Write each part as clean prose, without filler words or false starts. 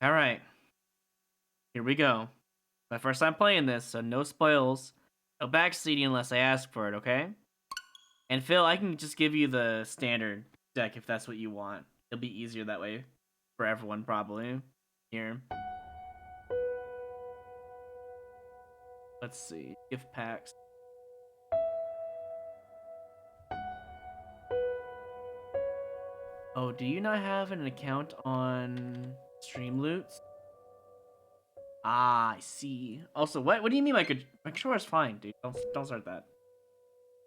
Alright, here we go. My first time playing this, so no spoils. No backseating unless I ask for it, okay? And Phil, I can just give you the standard deck if that's what you want. It'll be easier that way for everyone, probably. Here. Let's see. Gift packs. Oh, do you not have an account on Streamloots? Ah, I see. Also, what do you mean my controller's fine, dude? Don't start that.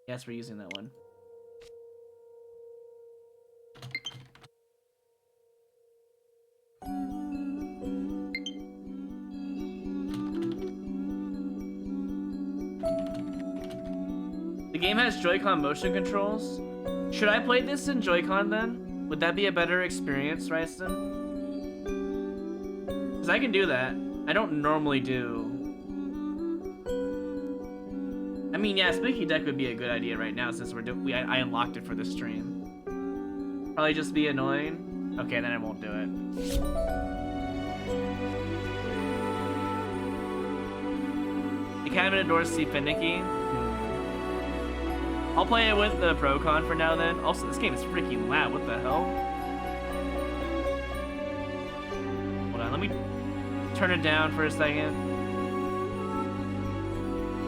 Yes, we're using that one. The game has Joy-Con motion controls. Should I play this in Joy-Con then? Would that be a better experience, Ryston? Because I can do that. I don't normally do. I mean, yeah, Spooky Deck would be a good idea right now since I unlocked it for the stream. Probably just be annoying. Okay, then I won't do it. The cabinet doors seem finicky. I'll play it with the Pro-Con for now then. Also, this game is freaking loud. What the hell? Hold on, let me turn it down for a second.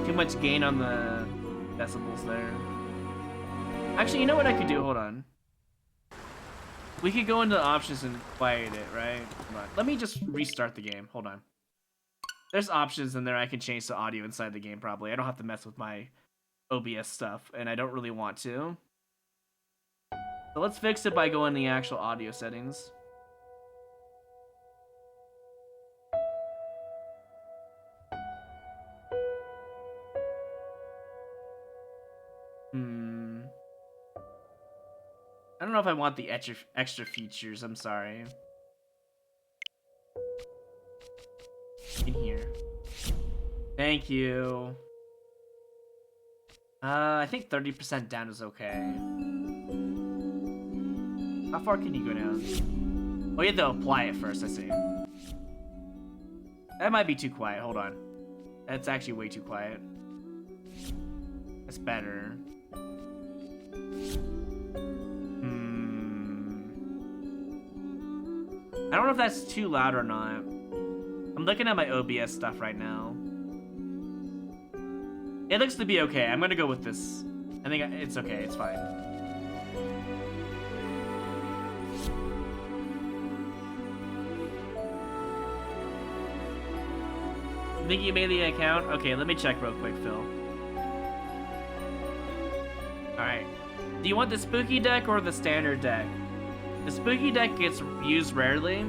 Too much gain on the decibels there. Actually, you know what I could do? Hold on. We could go into the options and quiet it, right? Hold on. Let me just restart the game. Hold on. There's options in there I can change the audio inside the game, probably. I don't have to mess with my OBS stuff, and I don't really want to. So let's fix it by going to the actual audio settings. I don't know if I want the extra features, I'm sorry. In here. Thank you. I think 30% down is okay. How far can you go down? Oh, you have to apply it first, I see. That might be too quiet, hold on. That's actually way too quiet. That's better. I don't know if that's too loud or not. I'm looking at my OBS stuff right now. It looks to be okay. I'm gonna go with this. I think it's okay. It's fine. You think you made the account? Okay, let me check real quick, Phil. Alright. Do you want the spooky deck or the standard deck? The spooky deck gets used rarely.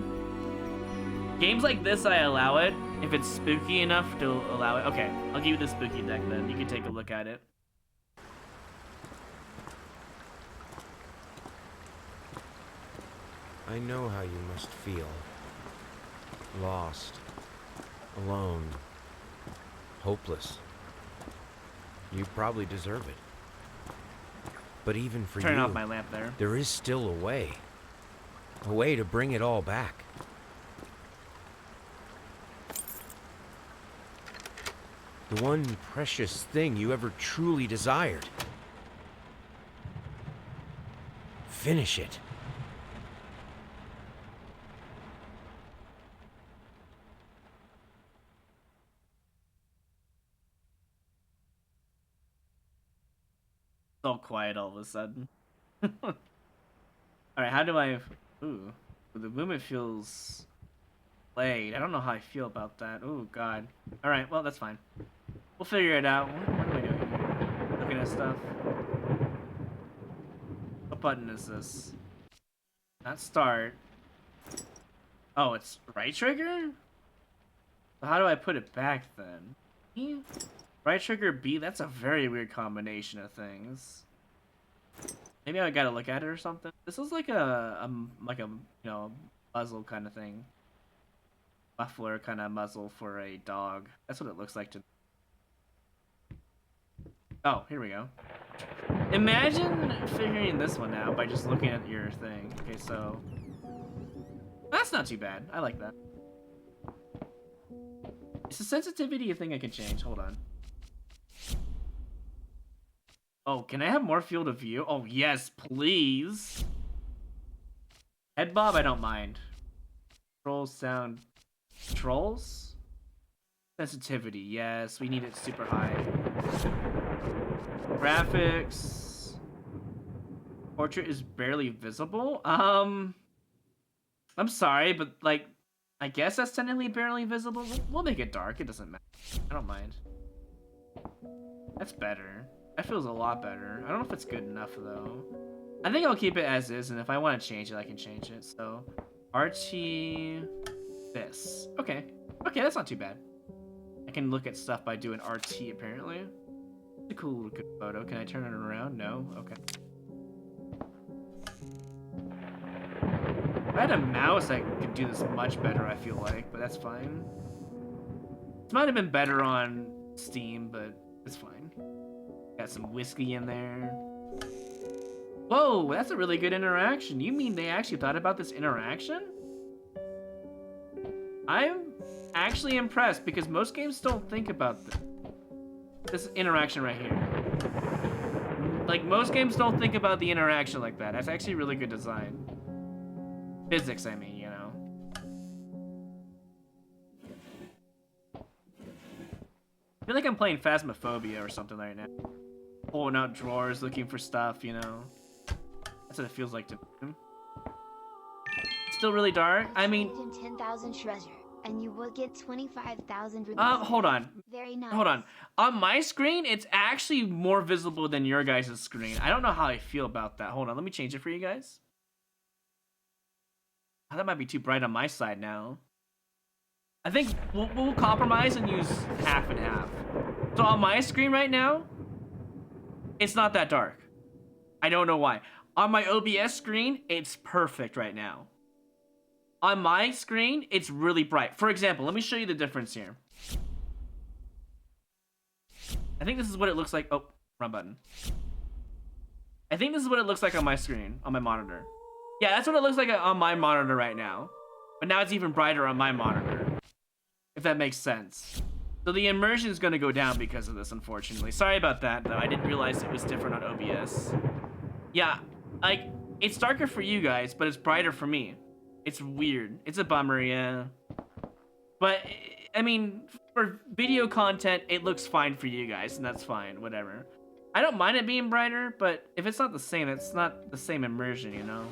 Games like this, I allow it. If it's spooky enough to allow it. Okay, I'll give you the spooky deck then. You can take a look at it. I know how you must feel. Lost. Alone. Hopeless. You probably deserve it. But even for you, turn off my lamp there. There is still a way. A way to bring it all back. The one precious thing you ever truly desired. Finish it. It's all quiet all of a sudden. Alright, how do I... Ooh. The movement feels... played. I don't know how I feel about that. Oh, God. Alright, well, that's fine. We'll figure it out. What am I doing here? Looking at stuff. What button is this? Not start. Oh, it's right trigger? So how do I put it back then? E? Right trigger B? That's a very weird combination of things. Maybe I gotta look at it or something. This is like a you know, muzzle kind of thing. Muffler kind of muzzle for a dog. That's what it looks like to. Oh, here we go. Imagine figuring this one out by just looking at your thing. Okay, so that's not too bad. I like that. It's a sensitivity thing I can change. Hold on. Oh, can I have more field of view? Oh, yes, please. Head bob, I don't mind. Control sound. Controls? Sensitivity, yes. We need it super high. Graphics. Portrait is barely visible? I'm sorry, but, like, I guess that's technically barely visible. We'll make it dark. It doesn't matter. I don't mind. That's better. That feels a lot better. I don't know if it's good enough, though. I think I'll keep it as is, and if I want to change it, I can change it. So, RT... this. Okay. Okay, that's not too bad. I can look at stuff by doing RT, apparently. It's a cool good photo. Can I turn it around? No? Okay. If I had a mouse, I could do this much better, I feel like, but that's fine. This might have been better on Steam, but it's fine. Got some whiskey in there. Whoa, that's a really good interaction. You mean they actually thought about this interaction? I'm actually impressed because most games don't think about this interaction right here. Like, most games don't think about the interaction like that. That's actually really good design. Physics, I mean, you know. I feel like I'm playing Phasmophobia or something right now. Pulling out drawers, looking for stuff, you know. That's what it feels like to me. Still really dark. I mean, 10,000 treasure, and you will get 25,000. Hold on. Very nice. Hold on. On my screen, it's actually more visible than your guys' screen. I don't know how I feel about that. Hold on, let me change it for you guys. Oh, that might be too bright on my side now. I think we'll compromise and use half and half. So on my screen right now, it's not that dark. I don't know why. On my OBS screen, it's perfect right now. On my screen, it's really bright. For example, let me show you the difference here. I think this is what it looks like. Oh, wrong button. I think this is what it looks like on my screen, on my monitor. Yeah, that's what it looks like on my monitor right now. But now it's even brighter on my monitor. If that makes sense. So the immersion is going to go down because of this, unfortunately. Sorry about that, though. I didn't realize it was different on OBS. Yeah, like, it's darker for you guys, but it's brighter for me. It's weird. It's a bummer, yeah. But, I mean, for video content, it looks fine for you guys, and that's fine, whatever. I don't mind it being brighter, but if it's not the same, it's not the same immersion, you know?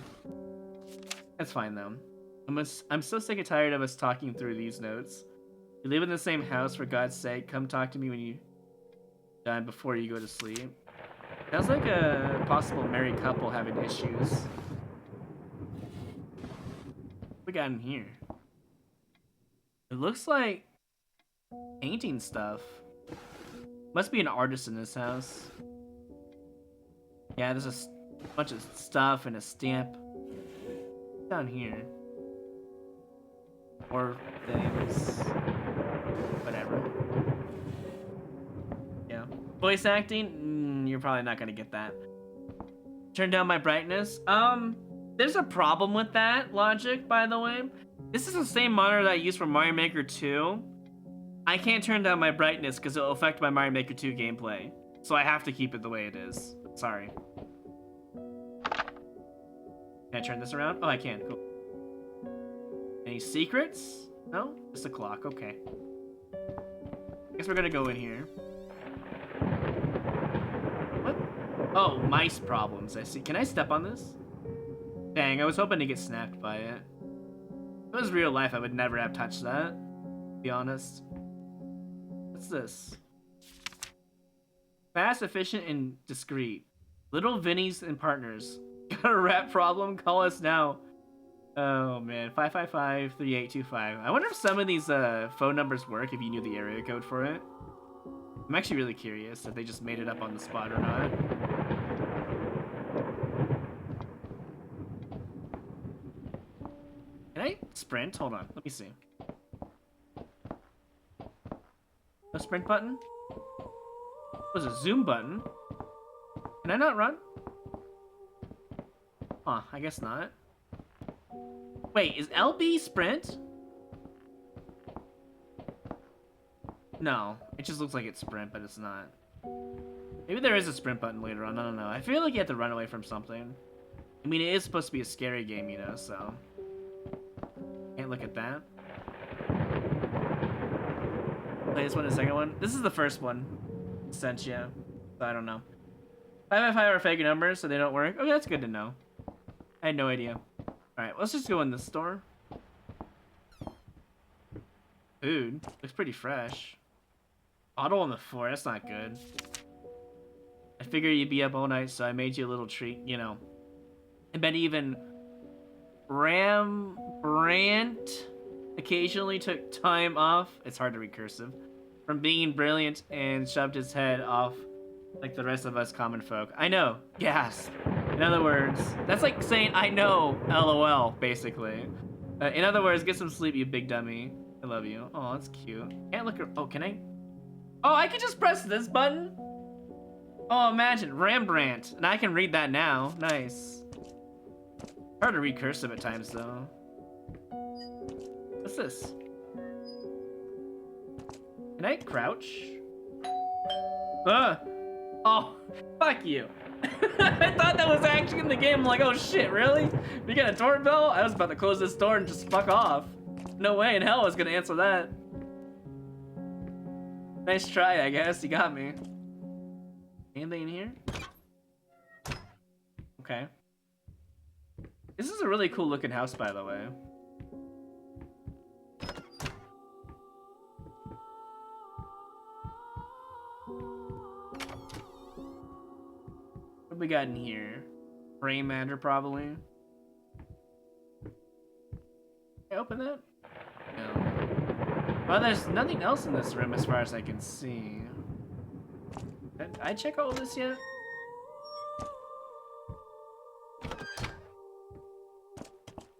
That's fine, though. I'm so sick and tired of us talking through these notes. You live in the same house, for God's sake. Come talk to me when you done before you go to sleep. Sounds like a possible married couple having issues. What we got in here? It looks like painting stuff. Must be an artist in this house. Yeah, there's a bunch of stuff and a stamp down here. Or things. Whatever. Yeah. Voice acting? You're probably not gonna get that. Turn down my brightness? There's a problem with that logic, by the way. This is the same monitor that I use for Mario Maker 2. I can't turn down my brightness because it'll affect my Mario Maker 2 gameplay. So I have to keep it the way it is. Sorry. Can I turn this around? Oh, I can. Cool. Any secrets? No? Just a clock. Okay. Guess we're gonna go in here. What? Oh, mice problems. I see. Can I step on this? Dang, I was hoping to get snapped by it. If it was real life, I would never have touched that. To be honest. What's this? Fast, efficient, and discreet. Little Vinnies and partners. Got a rat problem? Call us now. Oh man, 555-3825. I wonder if some of these phone numbers work if you knew the area code for it. I'm actually really curious if they just made it up on the spot or not. Can I sprint? Hold on, let me see. No sprint button? Was a zoom button? Can I not run? Huh, I guess not. Wait, is LB sprint? No, it just looks like it's sprint, but it's not. Maybe there is a sprint button later on. I don't know. I feel like you have to run away from something. I mean, it is supposed to be a scary game, you know, so... Can't look at that. Play this one and the second one. This is the first one. Sent you. So I don't know. 5 by 5 are fake numbers, so they don't work. Okay, that's good to know. I had no idea. Alright, let's just go in the store. Food. Looks pretty fresh. Bottle on the floor. That's not good. I figured you'd be up all night, so I made you a little treat, you know. I bet even Rembrandt occasionally took time off. It's hard to read cursive. From being brilliant and shoved his head off like the rest of us common folk. I know. Gasp. In other words, that's like saying I know, LOL, basically. In other words, get some sleep, you big dummy. I love you. Oh, that's cute. Can't look. Oh, can I? Oh, I can just press this button? Oh, imagine. Rembrandt. And I can read that now. Nice. Hard to read cursive at times, though. What's this? Can I crouch? Oh, fuck you. I thought that was actually in the game. I'm like, oh shit, really? We got a doorbell? I was about to close this door and just fuck off. No way in hell I was gonna answer that. Nice try, I guess. You got me. Anything in here? Okay. This is a really cool looking house, by the way. What we got in here? Brain matter, probably. Can I open that? No. Well, there's nothing else in this room as far as I can see. Did I check all this yet? I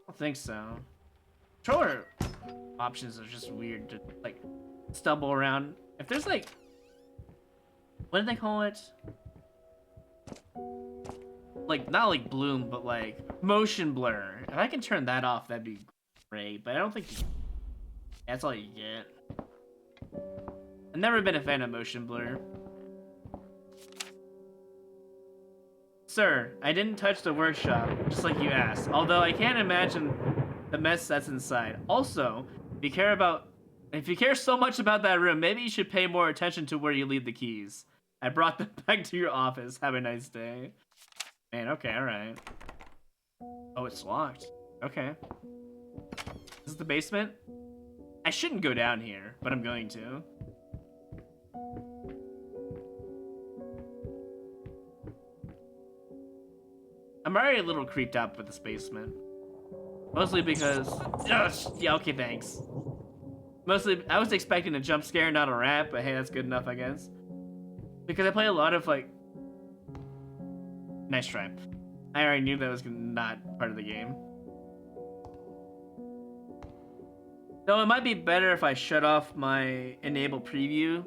don't think so. Controller options are just weird to, like, stumble around. If there's, like... What do they call it? Like, not like bloom, but like motion blur. If I can turn that off, that'd be great. But I don't think that's all you get. I've never been a fan of motion blur. Sir, I didn't touch the workshop, just like you asked. Although I can't imagine the mess that's inside. Also, if you care so much about that room, maybe you should pay more attention to where you leave the keys. I brought them back to your office. Have a nice day. Man, okay, alright. Oh, it's locked. Okay. This is the basement? I shouldn't go down here, but I'm going to. I'm already a little creeped out with this basement. Mostly because... yeah, okay, thanks. Mostly, I was expecting a jump scare, not a rat, but hey, that's good enough, I guess. Because I play a lot of, like... Nice try. I already knew that was not part of the game. Though it might be better if I shut off my enable preview,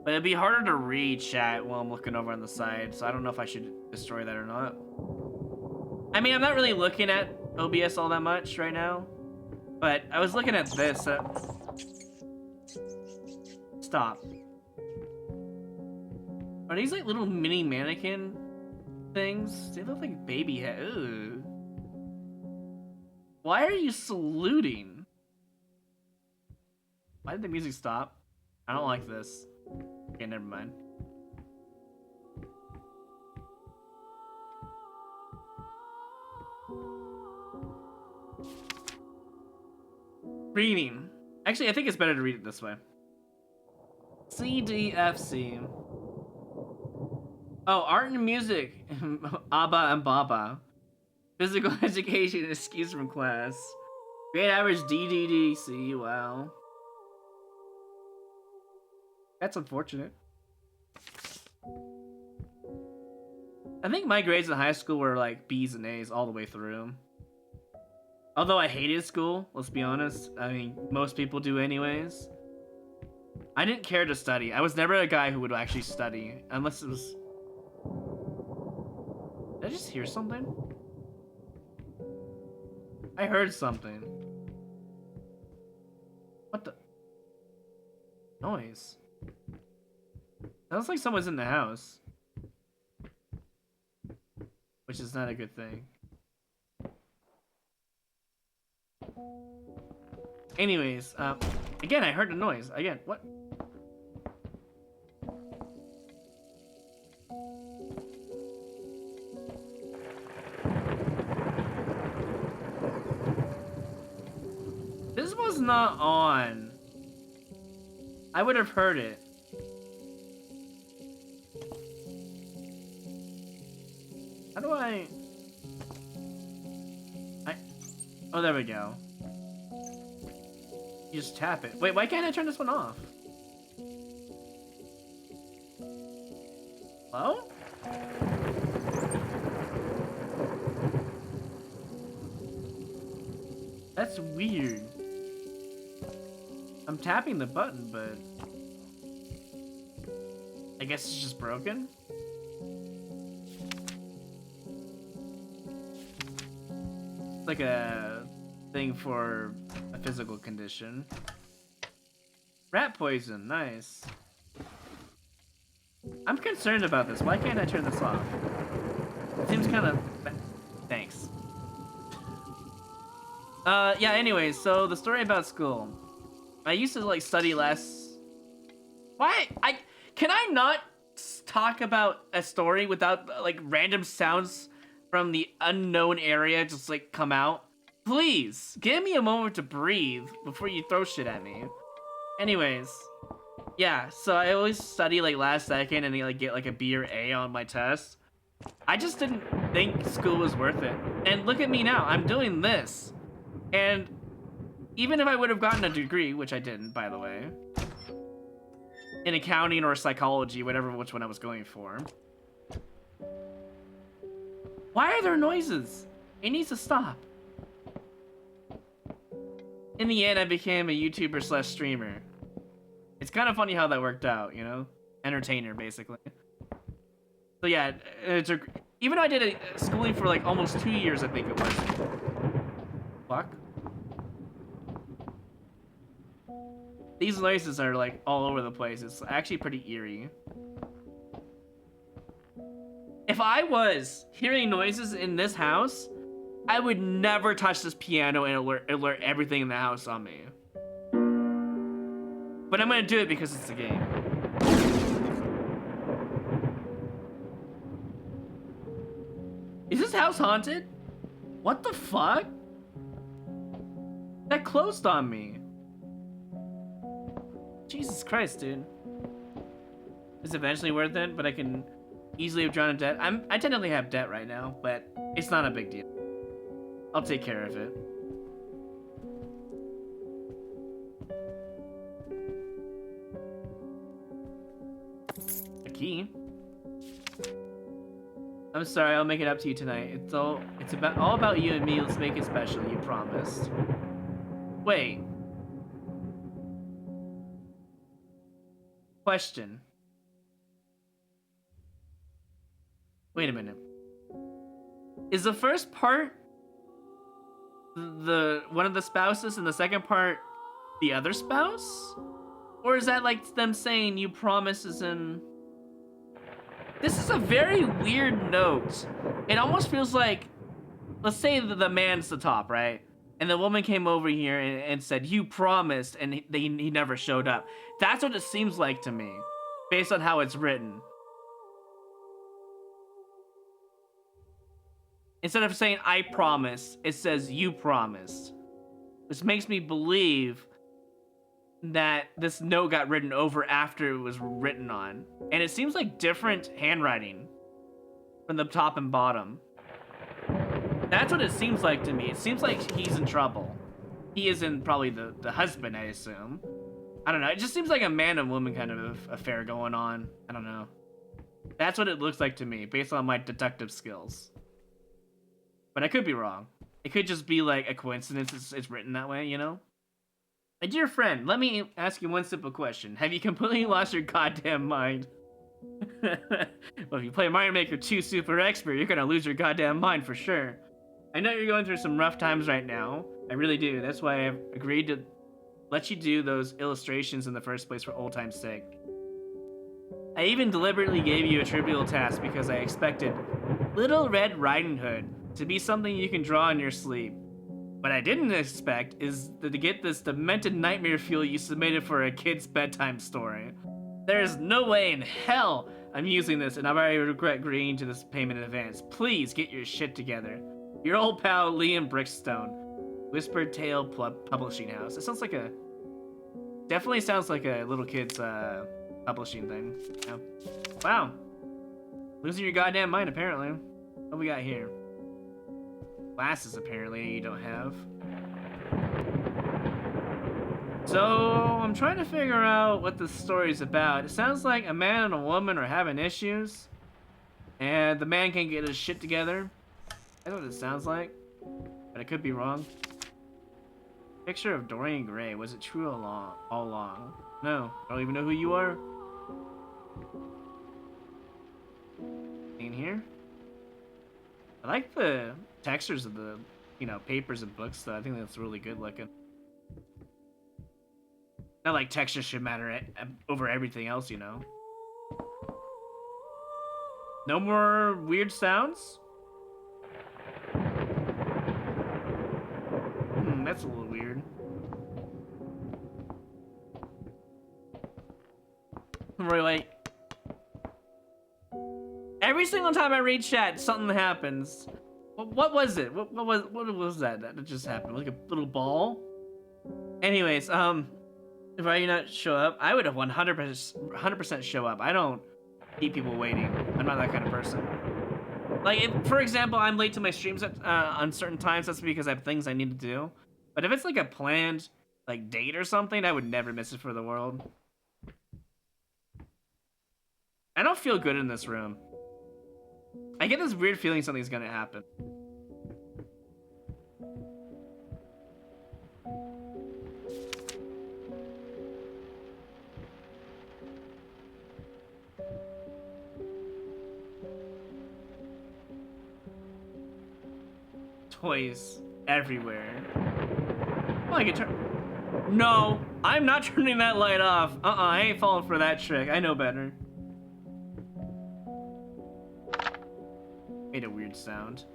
but it'd be harder to read chat while I'm looking over on the side, so I don't know if I should destroy that or not. I mean, I'm not really looking at OBS all that much right now, but I was looking at this. Stop. Are these like little mini mannequin things? They look like baby head. Ugh. Why are you saluting? Why did the music stop? I don't like this. Okay, never mind. Reading. Actually, I think it's better to read it this way. C, D, F, C. Oh, art and music. Abba and Baba. Physical education excused from class. Grade average D, D, D, C. Wow. That's unfortunate. I think my grades in high school were like B's and A's all the way through. Although I hated school, let's be honest. I mean, most people do anyways. I didn't care to study. I was never a guy who would actually study. Unless it was... Did I just hear something? I heard something. What the... Noise? Sounds like someone's in the house. Which is not a good thing. Anyways, again, I heard a noise. Again, what? This was not on. I would have heard it. How do I... Oh, there we go. You just tap it. Wait, why can't I turn this one off? Hello? That's weird. I'm tapping the button, but... I guess it's just broken? Like a thing for a physical condition. Rat poison, nice. I'm concerned about this. Why can't I turn this off? It seems kind of... Thanks. Yeah, anyways, so the story about school. I used to, like, study less... Why? Can I not talk about a story without, like, random sounds from the unknown area just, like, come out? Please, give me a moment to breathe before you throw shit at me. Anyways, yeah, so I always study, like, last second and, like, get, like, a B or A on my test. I just didn't think school was worth it. And look at me now, I'm doing this. And even if I would have gotten a degree, which I didn't, by the way, in accounting or psychology, which one I was going for. Why are there noises? It needs to stop. In the end, I became a YouTuber slash streamer. It's kind of funny how that worked out, you know? Entertainer, basically. So yeah, even though I did a schooling for like almost 2 years, I think it was. Fuck. These noises are like all over the place. It's actually pretty eerie. If I was hearing noises in this house, I would never touch this piano and alert everything in the house on me. But I'm gonna do it because it's a game. Is this house haunted? What the fuck? That closed on me. Jesus Christ, dude. It's eventually worth it, but I can easily have drawn in debt. I technically have debt right now, but it's not a big deal. I'll take care of it. A key. I'm sorry, I'll make it up to you tonight. It's all about you and me. Let's make it special, you promised. Wait. Question. Wait a minute. Is the first part the one of the spouses and the second part the other spouse? Or is that like them saying you promise is in... This is a very weird note. It almost feels like, let's say the man's the top, right? And the woman came over here and said, you promised, and he never showed up. That's what it seems like to me, based on how it's written. Instead of saying, I promise, it says, you promised. Which makes me believe that this note got written over after it was written on. And it seems like different handwriting from the top and bottom. That's what it seems like to me. It seems like he's in trouble. He is in probably the husband, I assume. I don't know. It just seems like a man and woman kind of affair going on. I don't know. That's what it looks like to me, based on my deductive skills. But I could be wrong. It could just be like a coincidence it's written that way, you know? My dear friend, let me ask you one simple question. Have you completely lost your goddamn mind? Well, if you play Mario Maker 2 Super Expert, you're gonna lose your goddamn mind for sure. I know you're going through some rough times right now. I really do. That's why I've agreed to let you do those illustrations in the first place for old time's sake. I even deliberately gave you a trivial task because I expected Little Red Riding Hood to be something you can draw in your sleep. What I didn't expect is to get this demented nightmare fuel you submitted for a kid's bedtime story. There's no way in hell I'm using this, and I already regret agreeing to this payment in advance. Please get your shit together. Your old pal, Liam Brickstone. Whispered Tale Publishing House. It sounds like a... Definitely sounds like a little kid's publishing thing. Yeah. Wow. Losing your goddamn mind, apparently. What we got here? Glasses, apparently, you don't have. So, I'm trying to figure out what this story's about. It sounds like a man and a woman are having issues. And the man can't get his shit together. That's what it sounds like. But I could be wrong. Picture of Dorian Gray. Was it true all along? No. I don't even know who you are. In here? I like the textures of the, papers and books, though. I think that's really good looking. Not like texture should matter over everything else, No more weird sounds? That's a little weird. Wait. Every single time I read chat, something happens. What was it? What was that? That just happened. Like a little ball? Anyways, if I not show up, I would have 100% show up. I don't keep people waiting. I'm not that kind of person. Like, if, for example, I'm late to my streams on certain times, that's because I have things I need to do. But if it's like a planned, like, date or something, I would never miss it for the world. I don't feel good in this room. I get this weird feeling something's gonna happen. Toys everywhere. Oh, I can turn... No! I'm not turning that light off! I ain't falling for that trick. I know better. Made a weird sound.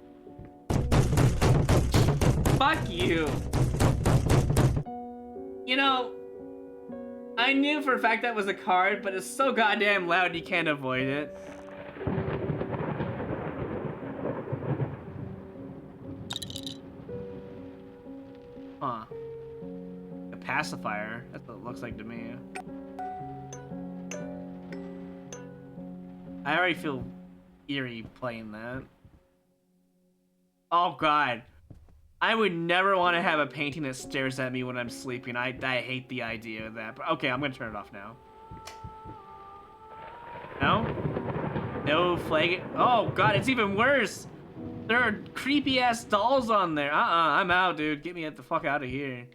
Fuck you! I knew for a fact that was a card, but it's so goddamn loud you can't avoid it. Huh. A pacifier. That's what it looks like to me. I already feel eerie playing that. Oh god. I would never want to have a painting that stares at me when I'm sleeping. I hate the idea of that. But okay, I'm gonna turn it off now. No? No flag. Oh god, it's even worse. There are creepy ass dolls on there. I'm out, dude. Get me the fuck out of here.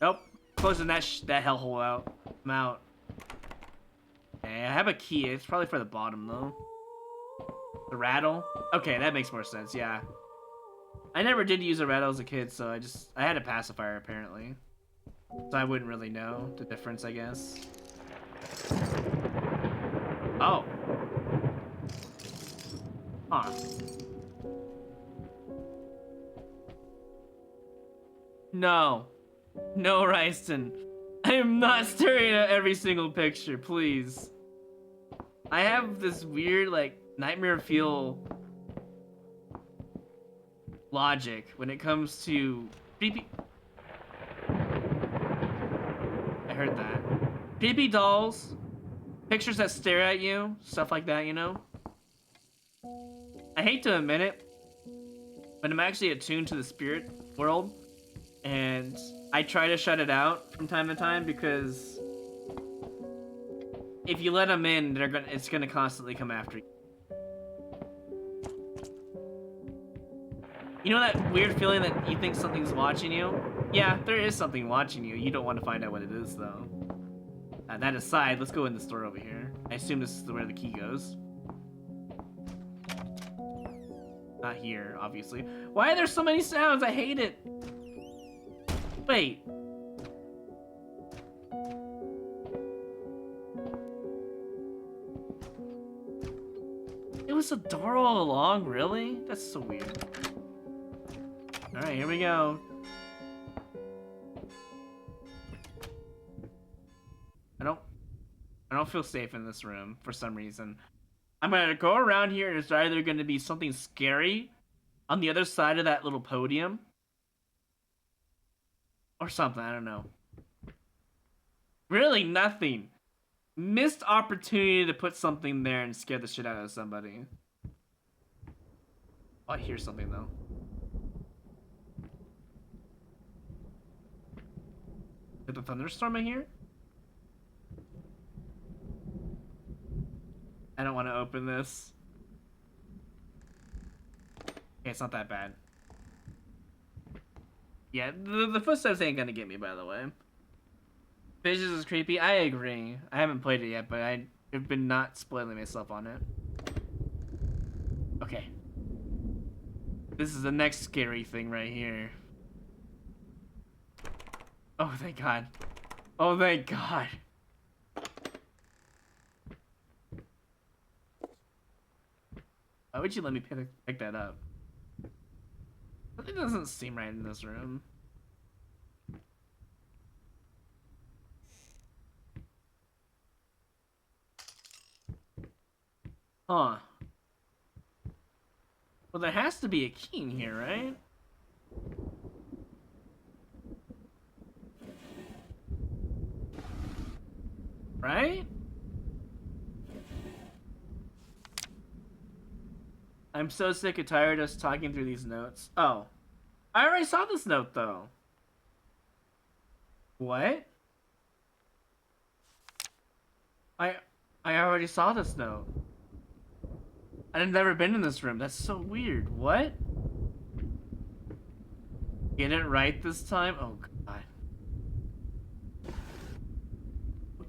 Nope. Closing that hellhole out. I'm out. Okay, I have a key. It's probably for the bottom though. The rattle? Okay, that makes more sense, yeah. I never did use a rattle as a kid, so I had a pacifier apparently. So I wouldn't really know the difference, I guess. Oh. Huh. No. No, Ryston. I am not staring at every single picture, please. I have this weird, like, nightmare feel logic when it comes to creepy... I heard that. Creepy dolls, pictures that stare at you, stuff like that, I hate to admit it, but I'm actually attuned to the spirit world, and I try to shut it out from time to time because if you let them in, it's gonna constantly come after you. You know that weird feeling that you think something's watching you? Yeah, there is something watching you. You don't want to find out what it is, though. That aside, let's go in the store over here. I assume this is where the key goes. Not here, obviously. Why are there so many sounds? I hate it. Wait. was a door all along? Really? That's so weird. Alright, here we go. I don't feel safe in this room for some reason. I'm gonna go around here and it's either gonna be something scary on the other side of that little podium. Or something, I don't know. Really, nothing. Missed opportunity to put something there and scare the shit out of somebody. Oh, I hear something though. Is it the thunderstorm I hear? I don't want to open this. Okay, it's not that bad. Yeah, the footsteps ain't gonna get me, by the way. Visions is creepy. I agree. I haven't played it yet, but I've been not spoiling myself on it. Okay. This is the next scary thing right here. Oh, thank God. Oh, thank God. Why would you let me pick that up? Something doesn't seem right in this room. Huh. Well, there has to be a key in here, right? Right? I'm so sick and tired of us talking through these notes. Oh. I already saw this note, though. What? I already saw this note. I've never been in this room. That's so weird. What? Get it right this time? Oh, God.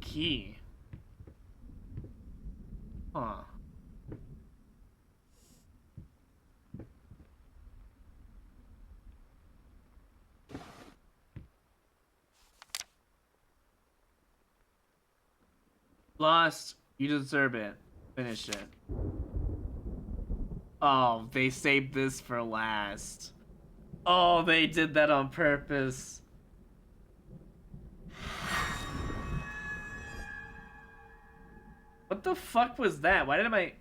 Key. Huh. Lost. You deserve it. Finish it. Oh, they saved this for last. Oh, they did that on purpose. What the fuck was that? Why did I...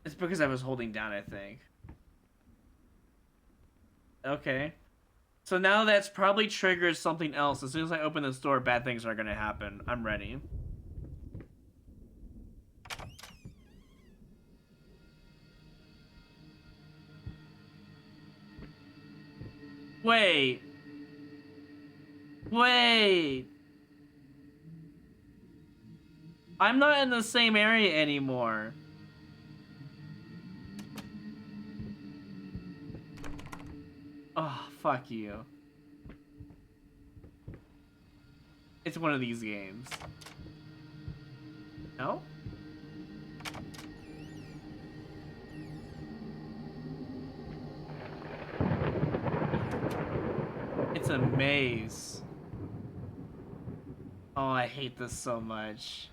It's because I was holding down, I think. Okay. So now that's probably triggered something else. As soon as I open this door, bad things are gonna happen. I'm ready. Wait. Wait. I'm not in the same area anymore. Oh, fuck you. It's one of these games. No? It's a maze. Oh, I hate this so much.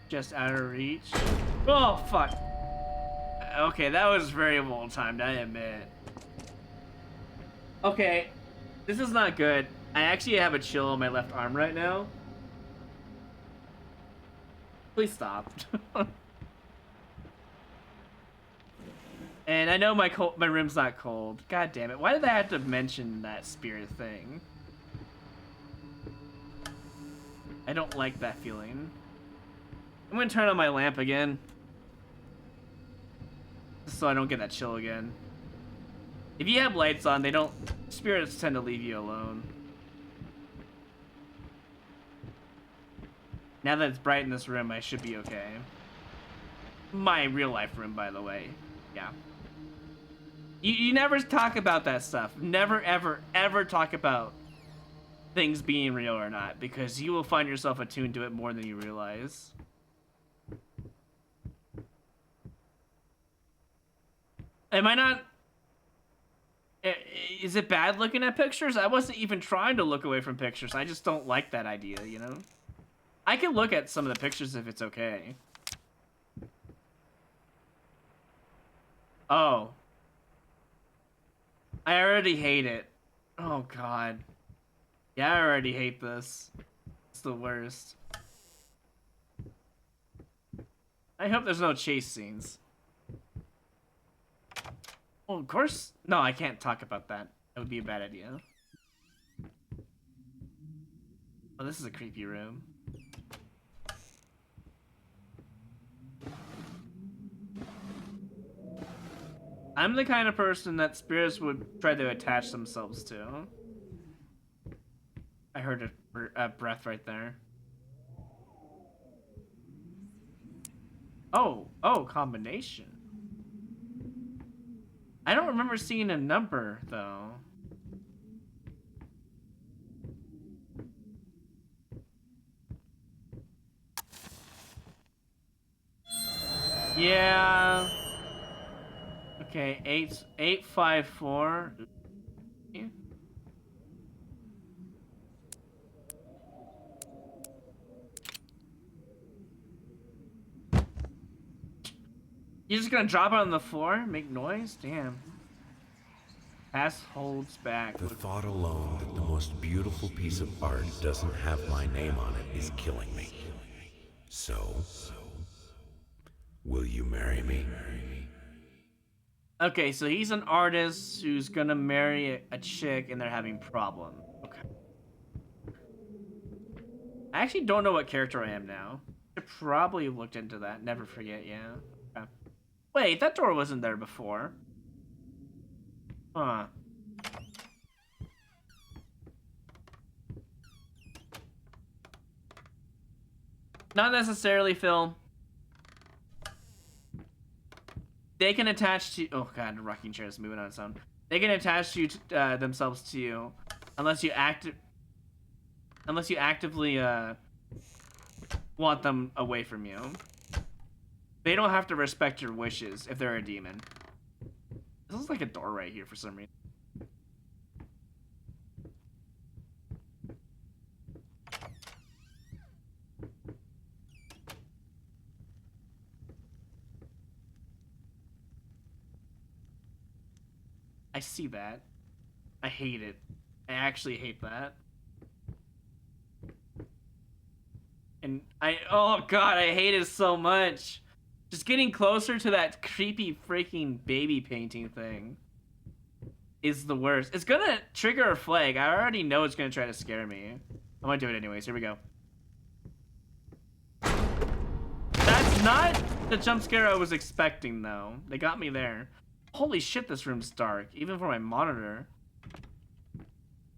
Just out of reach. Oh, fuck. Okay, that was very well timed, I admit. Okay, this is not good. I actually have a chill on my left arm right now. Please stop. And I know my room's not cold. God damn it. Why did I have to mention that spirit thing? I don't like that feeling. I'm gonna turn on my lamp again. So I don't get that chill again. If you have lights on, they don't... Spirits tend to leave you alone. Now that it's bright in this room, I should be okay. My real life room, by the way. Yeah. You never talk about that stuff. Never, ever, ever talk about things being real or not, because you will find yourself attuned to it more than you realize. Am I not... Is it bad looking at pictures? I wasn't even trying to look away from pictures. I just don't like that idea, you know? I can look at some of the pictures if it's okay. Oh. I already hate it. Oh, God. Yeah, I already hate this. It's the worst. I hope there's no chase scenes. Well, of course. No, I can't talk about that. That would be a bad idea. Oh, this is a creepy room. I'm the kind of person that spirits would try to attach themselves to. I heard a breath right there. Oh, combination. I don't remember seeing a number, though. Yeah. Okay, 854. You're just gonna drop it on the floor? Make noise? Damn. Pass holds back. The thought alone that the most beautiful piece of art doesn't have my name on it is killing me. So, will you marry me? Okay, so he's an artist who's gonna marry a chick and they're having problems. Okay. I actually don't know what character I am now. I probably looked into that. Never forget, yeah. Okay. Wait, that door wasn't there before. Huh. Not necessarily, Phil. They can attach to... Oh, God, the rocking chair is moving on its own. They can attach you to, themselves to you unless you actively want them away from you. They don't have to respect your wishes if they're a demon. This is like a door right here for some reason. I see that. I hate it. I actually hate that. And oh God, I hate it so much. Just getting closer to that creepy freaking baby painting thing is the worst. It's gonna trigger a flag. I already know it's gonna try to scare me. I'm gonna do it anyways. Here we go. That's not the jump scare I was expecting, though. They got me there. Holy shit, this room's dark, even for my monitor.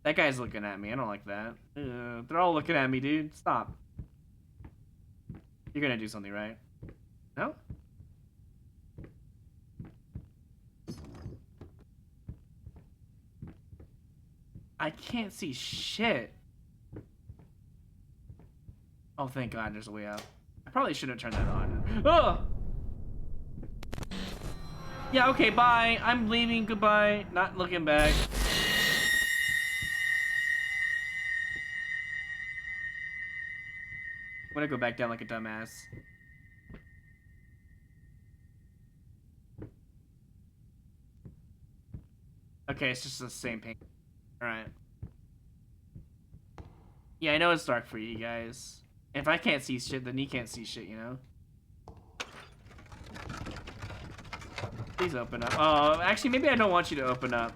That guy's looking at me. I don't like that. They're all looking at me, dude. Stop. You're gonna do something, right? No? I can't see shit. Oh, thank God there's a way out. I probably shouldn't turn that on. Oh! Yeah, okay, bye. I'm leaving. Goodbye. Not looking back. I'm gonna go back down like a dumbass. Okay, it's just the same paint. Alright. Yeah, I know it's dark for you guys. If I can't see shit, then you can't see shit, you know? Please open up. Oh, actually, maybe I don't want you to open up.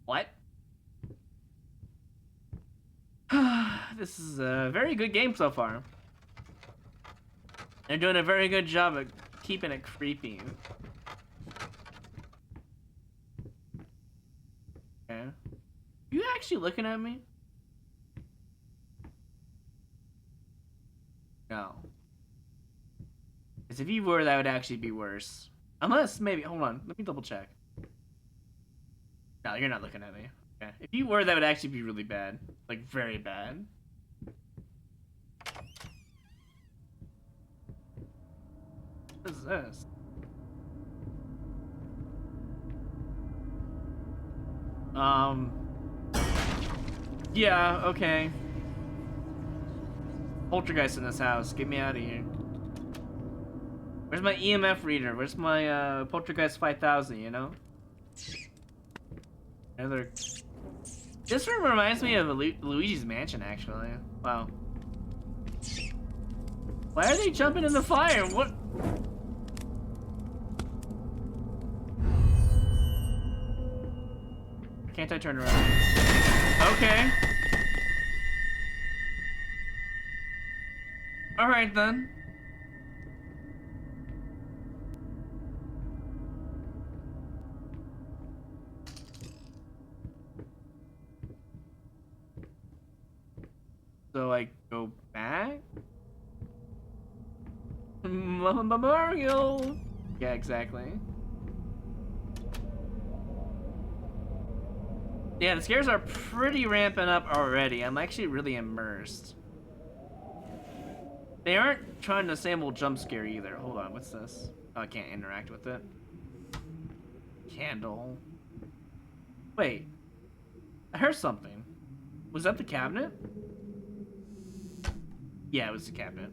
What? This is a very good game so far. They're doing a very good job of keeping it creepy. Okay. You actually looking at me? No. Because if you were, that would actually be worse. Unless, maybe, hold on, let me double check. No, you're not looking at me. Okay. If you were, that would actually be really bad. Like, very bad. What is this? Yeah, okay. Poltergeist in this house. Get me out of here. Where's my EMF reader? Where's my Poltergeist 5000, you know? Another. This room reminds me of Luigi's Mansion, actually. Wow. Why are they jumping in the fire? What? Can't I turn around? Okay. Alright then. So I go back? Mario! Yeah, exactly. Yeah, the scares are pretty ramping up already. I'm actually really immersed. They aren't trying to sample jump scare either. Hold on, what's this? Oh, I can't interact with it. Candle. Wait. I heard something. Was that the cabinet? Yeah, it was the cabinet.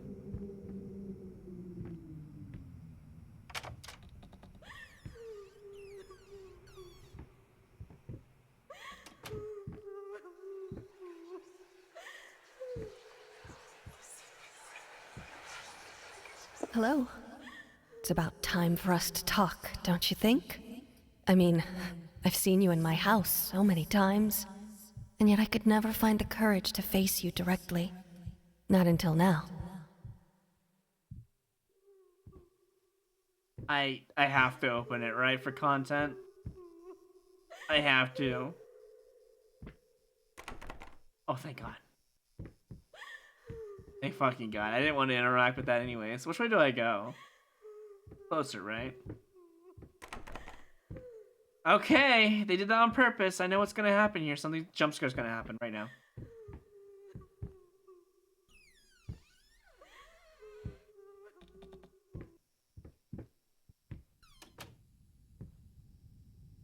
Hello. It's about time for us to talk, don't you think? I mean, I've seen you in my house so many times, and yet I could never find the courage to face you directly. Not until now. I have to open it, right, for content? I have to. Oh, thank God. Thank fucking God. I didn't want to interact with that anyways. Which way do I go? Closer, right? Okay, they did that on purpose. I know what's gonna happen here. Something jump scare's gonna happen right now.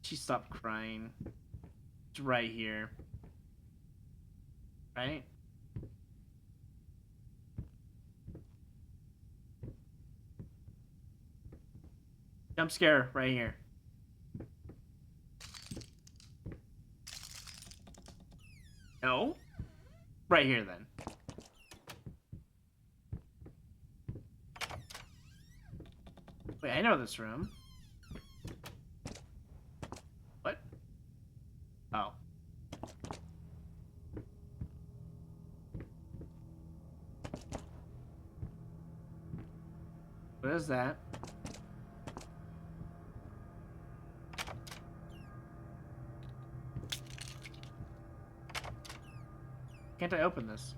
She stopped crying. It's right here. Right? Jump scare right here. No? Right here then. Wait, I know this room. What? Oh. What is that? Can't I open this?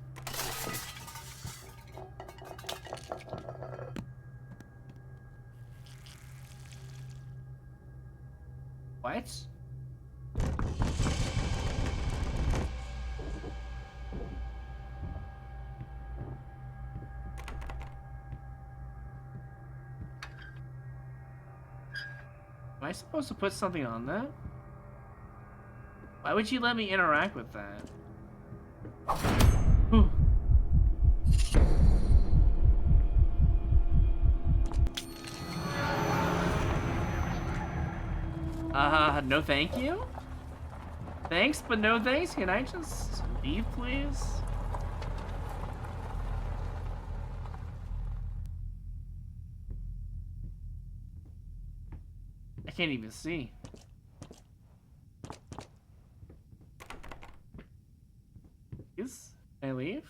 What? Am I supposed to put something on that? Why would you let me interact with that? Whew. No thank you? Thanks, but no thanks. Can I just leave, please? I can't even see. Please? Can I leave?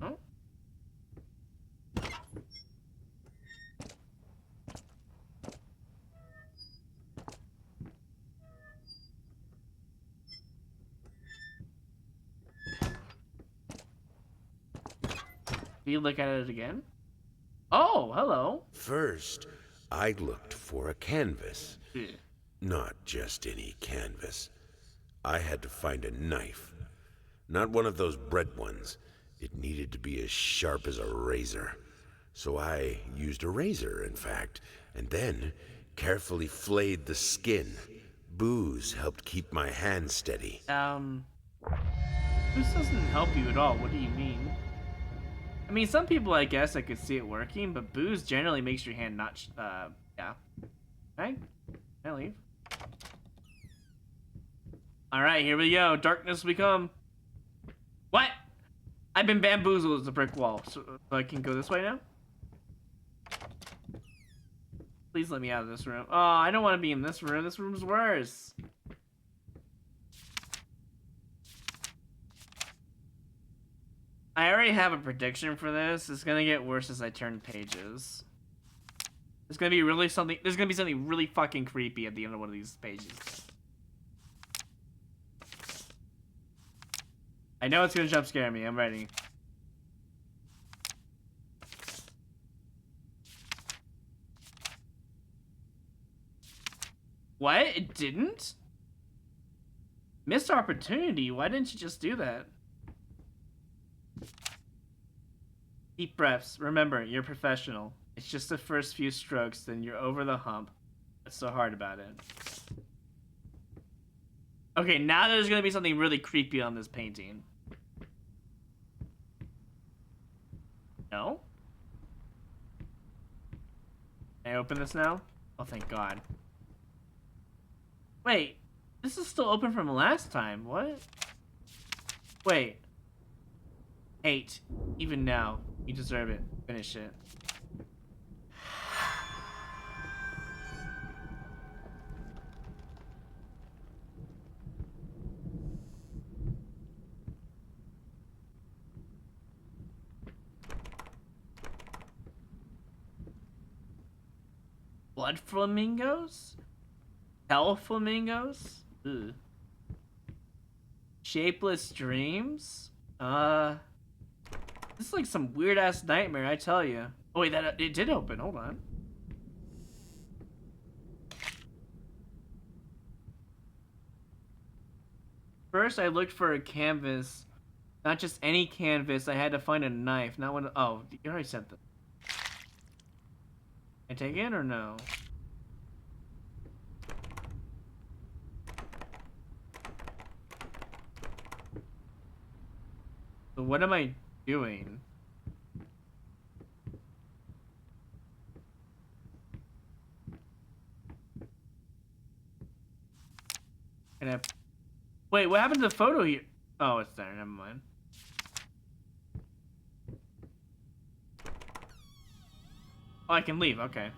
Oh. Do you look at it again? Oh, hello. First, I looked for a canvas. Yeah. Not just any canvas. I had to find a knife. Not one of those bread ones. It needed to be as sharp as a razor. So I used a razor, in fact, and then carefully flayed the skin. Booze helped keep my hand steady. This doesn't help you at all. What do you mean? I mean, some people, I guess, I could see it working, but booze generally makes your hand not, yeah. Okay, can I leave? Alright, here we go. Darkness we come. What? I've been bamboozled as a brick wall, so I can go this way now? Please let me out of this room. Oh, I don't want to be in this room. This room's worse. I already have a prediction for this. It's gonna get worse as I turn pages. There's gonna be there's gonna be something really fucking creepy at the end of one of these pages. I know it's gonna jump scare me. I'm ready. What? It didn't? Missed opportunity. Why didn't you just do that? Deep breaths. Remember, you're professional. It's just the first few strokes, then you're over the hump. What's so hard about it? Okay, now there's gonna be something really creepy on this painting. No? Can I open this now? Oh, thank God. Wait, this is still open from last time. What? Wait. 8. Even now, you deserve it. Finish it. Blood flamingos? Hell flamingos? Ugh. Shapeless dreams? This is like some weird ass nightmare, I tell you. Oh wait, that it did open. Hold on. First, I looked for a canvas, not just any canvas. I had to find a knife, not one. Oh, you already said that. Can I take it or no? So what am I doing? Can I... Wait, what happened to the photo here? Oh, it's there. Never mind. Oh, I can leave. Okay.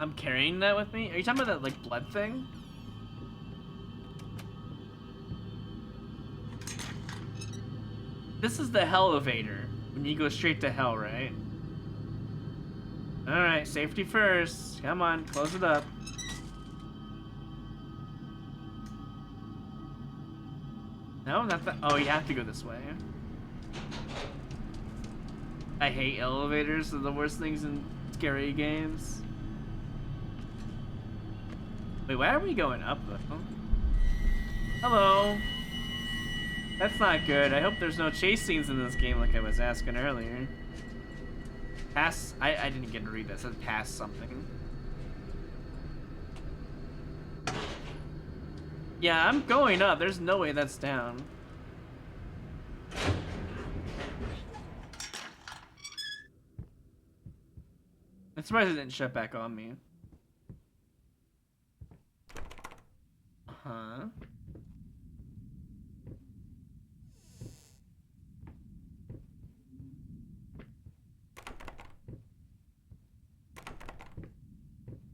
I'm carrying that with me? Are you talking about that, like, blood thing? This is the hell-elevator. When you go straight to hell, right? Alright, safety first. Come on, close it up. No, not that. Oh, you have to go this way. I hate elevators. They're the worst things in scary games. Wait, why are we going up, though? Hello. That's not good. I hope there's no chase scenes in this game like I was asking earlier. Pass. I didn't get to read this. It said pass something. Yeah, I'm going up. There's no way that's down. I'm surprised it didn't shut back on me. Huh?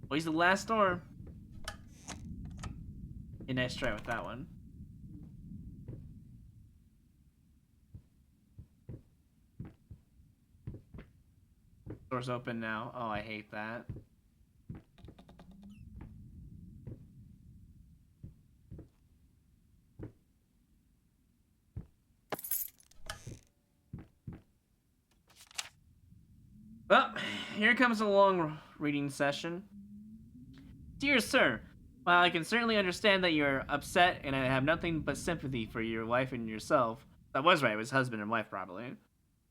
Oh, he's the last door. A nice try with that one. Door's open now. Oh, I hate that. Well, here comes a long reading session. Dear sir, While I can certainly understand that you're upset, and I have nothing but sympathy for your wife and yourself. That was right, it was husband and wife, probably.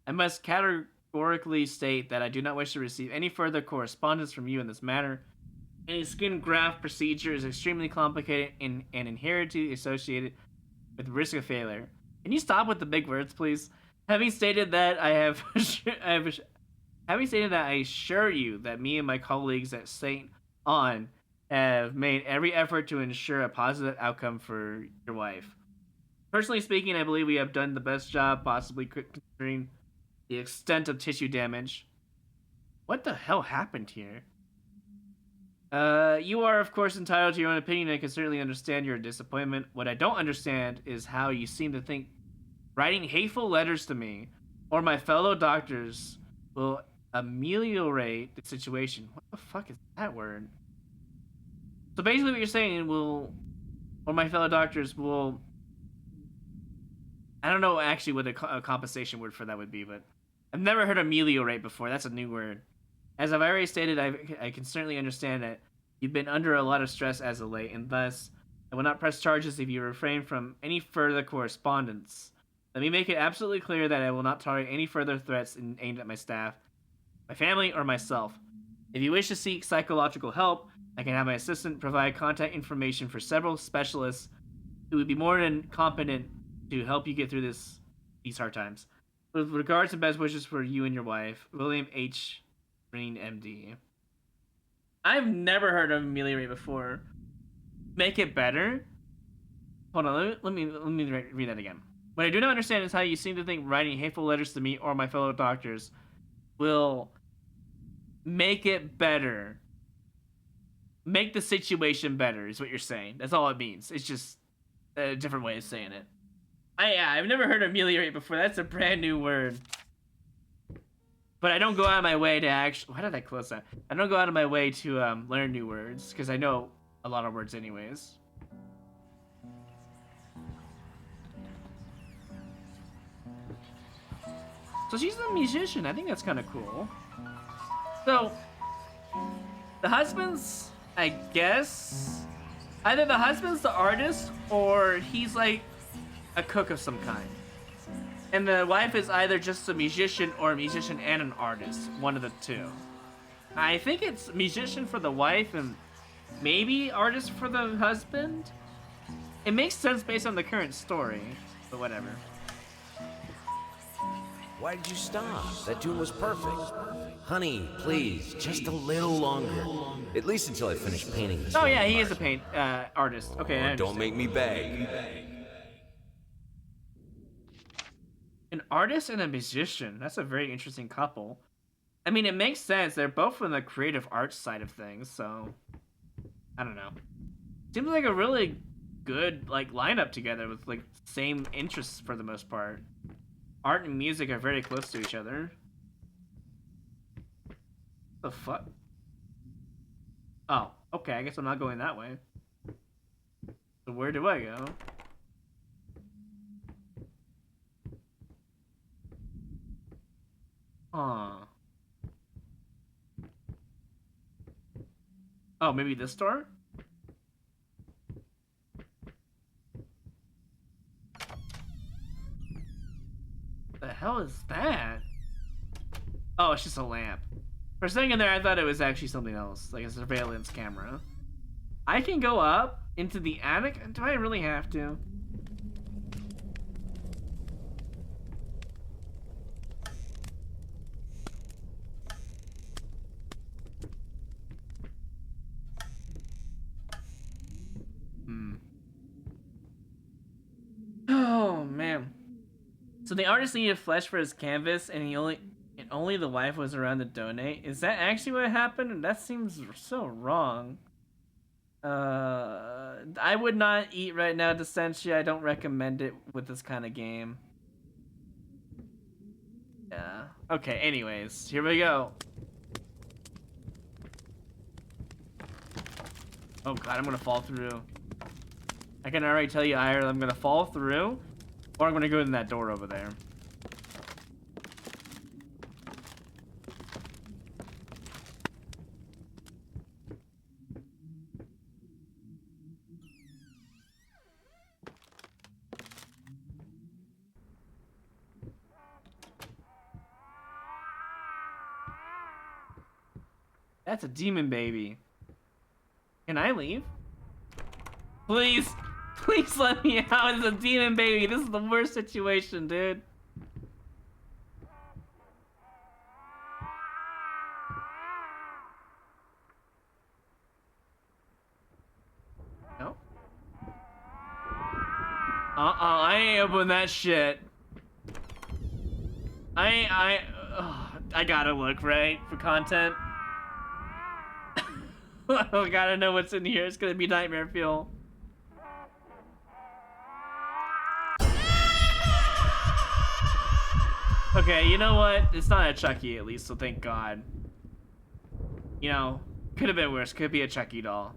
I must categorically state that I do not wish to receive any further correspondence from you in this matter. Any skin graft procedure is extremely complicated and inherently associated with risk of failure. Can you stop with the big words, please? Having stated that, having stated that, I assure you that me and my colleagues at Saint On have made every effort to ensure a positive outcome for your wife. Personally speaking, I believe we have done the best job possibly considering the extent of tissue damage. What the hell happened here? You are, of course, entitled to your own opinion, and I can certainly understand your disappointment. What I don't understand is how you seem to think writing hateful letters to me or my fellow doctors will ameliorate the situation. What the fuck is that word? So basically what you're saying or my fellow doctors will... I don't know actually what a compensation word for that would be, but I've never heard ameliorate before. That's a new word. As I've already stated, I can certainly understand that you've been under a lot of stress as of late, and thus, I will not press charges if you refrain from any further correspondence. Let me make it absolutely clear that I will not tolerate any further threats aimed at my staff, my family, or myself. If you wish to seek psychological help, I can have my assistant provide contact information for several specialists who would be more than competent to help you get through these hard times. With regards and best wishes for you and your wife, William H. Green, MD. I've never heard of ameliorate before. Make it better? Hold on, let me read that again. What I do not understand is how you seem to think writing hateful letters to me or my fellow doctors will make it better. Make the situation better is what you're saying. That's all it means. It's just a different way of saying it. I've never heard ameliorate before. That's a brand new word. But I don't go out of my way to actually... Why did I close that? I don't go out of my way to learn new words, because I know a lot of words anyways. So she's a musician. I think that's kind of cool. So, the husband's, I guess... Either the husband's the artist, or he's like a cook of some kind. And the wife is either just a musician or a musician and an artist. One of the two. I think it's musician for the wife and maybe artist for the husband? It makes sense based on the current story, but whatever. Why did you stop? That tune was perfect. Honey, please, just a little longer. At least until I finish painting this. Oh yeah, he is a artist. Okay, I don't make me beg. An artist and a musician. That's a very interesting couple. I mean, it makes sense. They're both from the creative arts side of things, so... I don't know. Seems like a really good, like, lineup together with, like, same interests for the most part. Art and music are very close to each other. The fuck? Oh, okay, I guess I'm not going that way. So where do I go? Huh. Oh, maybe this door? The hell is that? Oh, it's just a lamp. For a second there, I thought it was actually something else, like a surveillance camera. I can go up into the attic? Do I really have to? Oh, man. So the artist needed flesh for his canvas, and only the wife was around to donate. Is that actually what happened? That seems so wrong. I would not eat right now, Descentia. I don't recommend it with this kind of game. Yeah. Okay, anyways, here we go. Oh god, I'm gonna fall through. I can already tell you either I'm gonna fall through, or I'm gonna go in that door over there. That's a demon baby. Can I leave? Please. Please let me out. It's a demon baby. This is the worst situation, dude. No. I ain't open that shit. I gotta look, right? For content. I gotta know what's in here. It's gonna be nightmare fuel. Okay, you know what? It's not a Chucky at least, so thank God. You know, could have been worse. Could be a Chucky doll.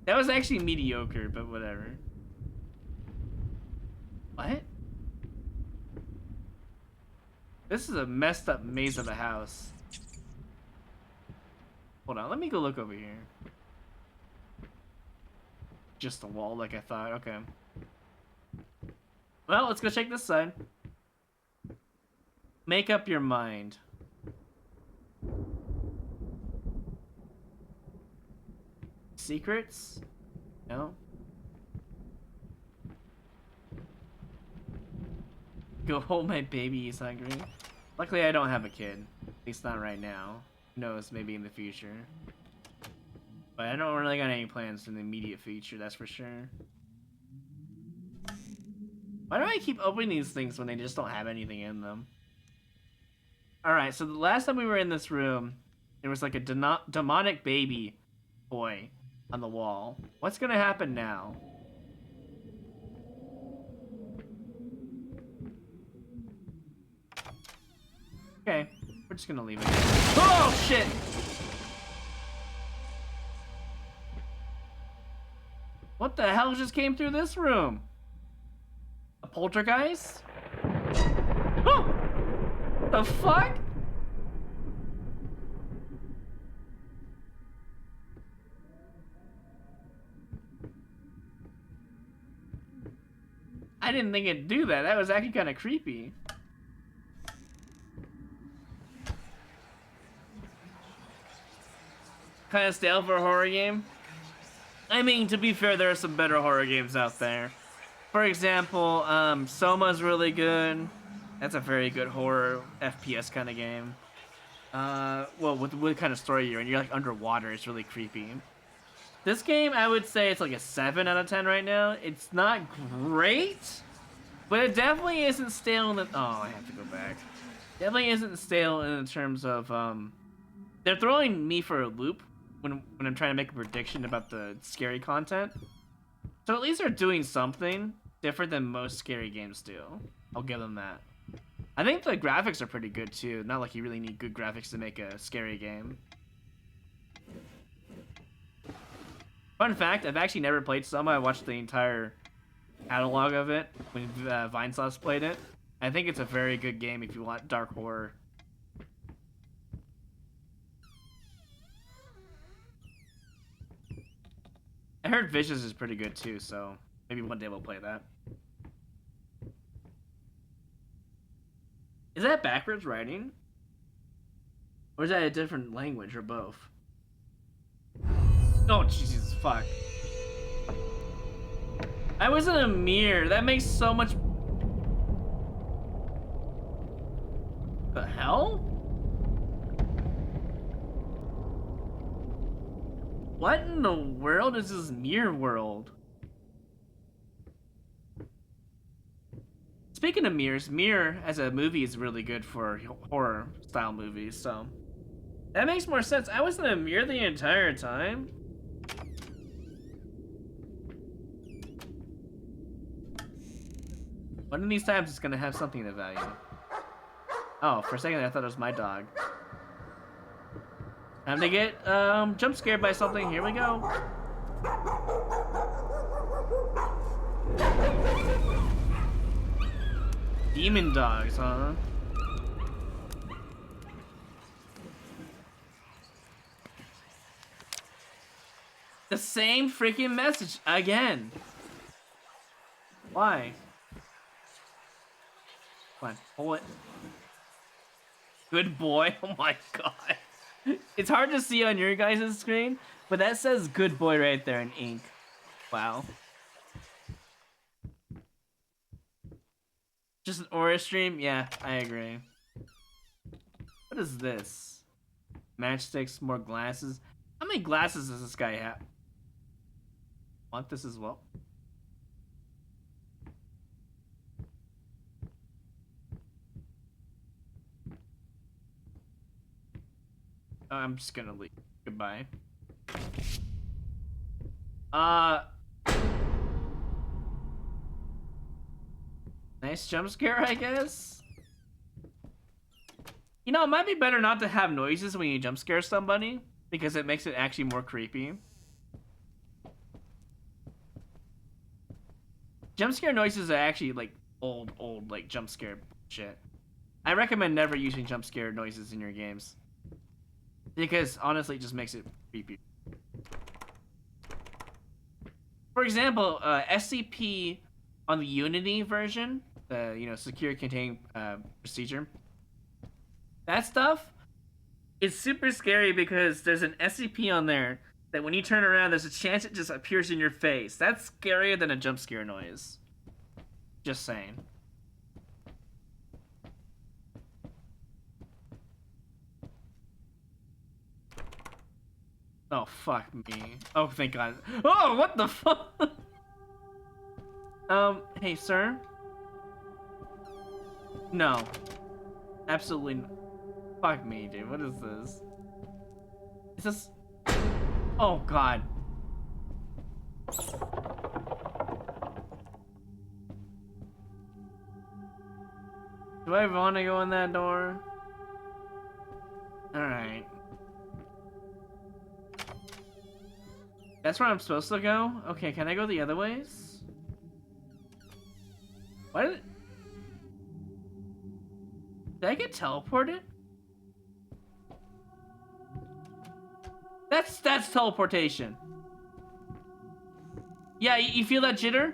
That was actually mediocre, but whatever. What? This is a messed up maze of a house. Hold on, let me go look over here. Just a wall like I thought, okay. Well, let's go check this side. Make up your mind. Secrets? No. Go hold my baby, he's hungry. Luckily, I don't have a kid. At least not right now. Who knows, maybe in the future. But I don't really got any plans in the immediate future, that's for sure. Why do I keep opening these things when they just don't have anything in them? Alright, so the last time we were in this room, there was like a demonic baby boy on the wall. What's gonna happen now? Okay, we're just gonna leave it. Oh, shit! What the hell just came through this room? A poltergeist? Oh! The fuck? I didn't think it'd do that. That was actually kind of creepy. Kind of stale for a horror game. I mean, to be fair, there are some better horror games out there. For example, Soma's really good. That's a very good horror FPS kind of game. Well, with what kind of story you're in, you're like underwater. It's really creepy. This game, I would say it's like a 7 out of 10 right now. It's not great, but it definitely isn't stale in the... Oh, I have to go back. Definitely isn't stale in terms of... They're throwing me for a loop when I'm trying to make a prediction about the scary content. So at least they're doing something different than most scary games do. I'll give them that. I think the graphics are pretty good too. Not like you really need good graphics to make a scary game. Fun fact, I've actually never played Soma. I watched the entire catalog of it when Vinesauce played it. I think it's a very good game if you want dark horror. I heard Vicious is pretty good too, so maybe one day we'll play that. Is that backwards writing? Or is that a different language, or both? Oh, Jesus, fuck. I was in a mirror. That makes so much... The hell? What in the world is this mirror world? Speaking of mirrors, Mirror as a movie is really good for horror style movies, so that makes more sense. I was in a mirror the entire time. One of these times it's gonna have something of value. Oh, for a second I thought it was my dog. Time to get jump scared by something. Here we go. Demon dogs, huh? The same freaking message again. Why? Come on, pull it. Good boy. Oh my god. It's hard to see on your guys' screen, but that says good boy right there in ink. Wow. Just an aura stream? Yeah, I agree. What is this? Matchsticks, more glasses. How many glasses does this guy have? Want this as well? I'm just gonna leave. Goodbye. Nice jump scare, I guess. You know, it might be better not to have noises when you jump scare somebody, because it makes it actually more creepy. Jump scare noises are actually like old like jump scare shit. I recommend never using jump scare noises in your games, because honestly, it just makes it creepy. For example, SCP on the Unity version, the secure contained procedure. That stuff is super scary because there's an SCP on there that when you turn around, there's a chance it just appears in your face. That's scarier than a jump scare noise. Just saying. Oh, fuck me. Oh, thank God. Oh, what the fuck? Hey, sir? No. Absolutely not. Fuck me, dude. What is this? Is this... Oh, God. Do I want to go in that door? Alright. That's where I'm supposed to go? Okay, can I go the other ways? What? Did I get teleported? That's teleportation. Yeah, you feel that jitter?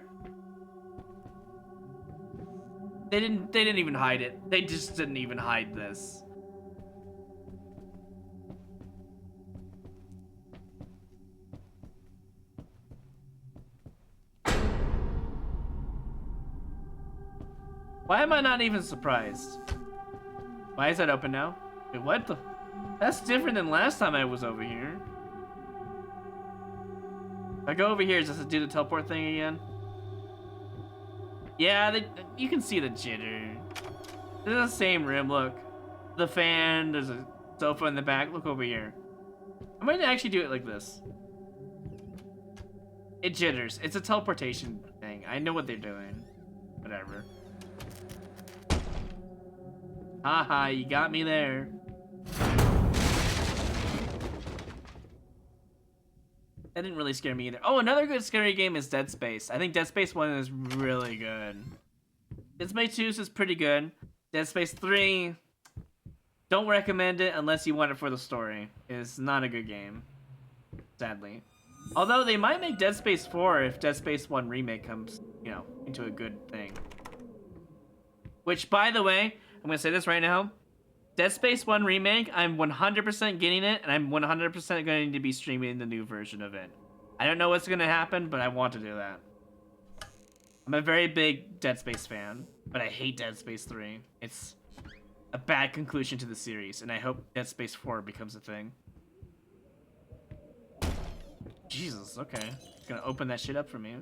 They didn't even hide it. They just didn't even hide this. Why am I not even surprised? Why is that open now? Wait, what the? That's different than last time I was over here. If I go over here, does it do the teleport thing again? Yeah, you can see the jitter. This is the same room, look. The fan, there's a sofa in the back. Look over here. I might actually do it like this. It jitters. It's a teleportation thing. I know what they're doing. Whatever. Haha, you got me there. That didn't really scare me either. Oh, another good scary game is Dead Space. I think Dead Space 1 is really good. Dead Space 2 is pretty good. Dead Space 3, don't recommend it unless you want it for the story. It's not a good game, sadly. Although they might make Dead Space 4 if Dead Space 1 remake comes, into a good thing. Which, by the way, I'm gonna say this right now. Dead Space 1 remake, I'm 100% getting it, and I'm 100% going to be streaming the new version of it. I don't know what's gonna happen, but I want to do that. I'm a very big Dead Space fan, but I hate Dead Space 3. It's a bad conclusion to the series, and I hope Dead Space 4 becomes a thing. Jesus, okay. It's gonna open that shit up for me.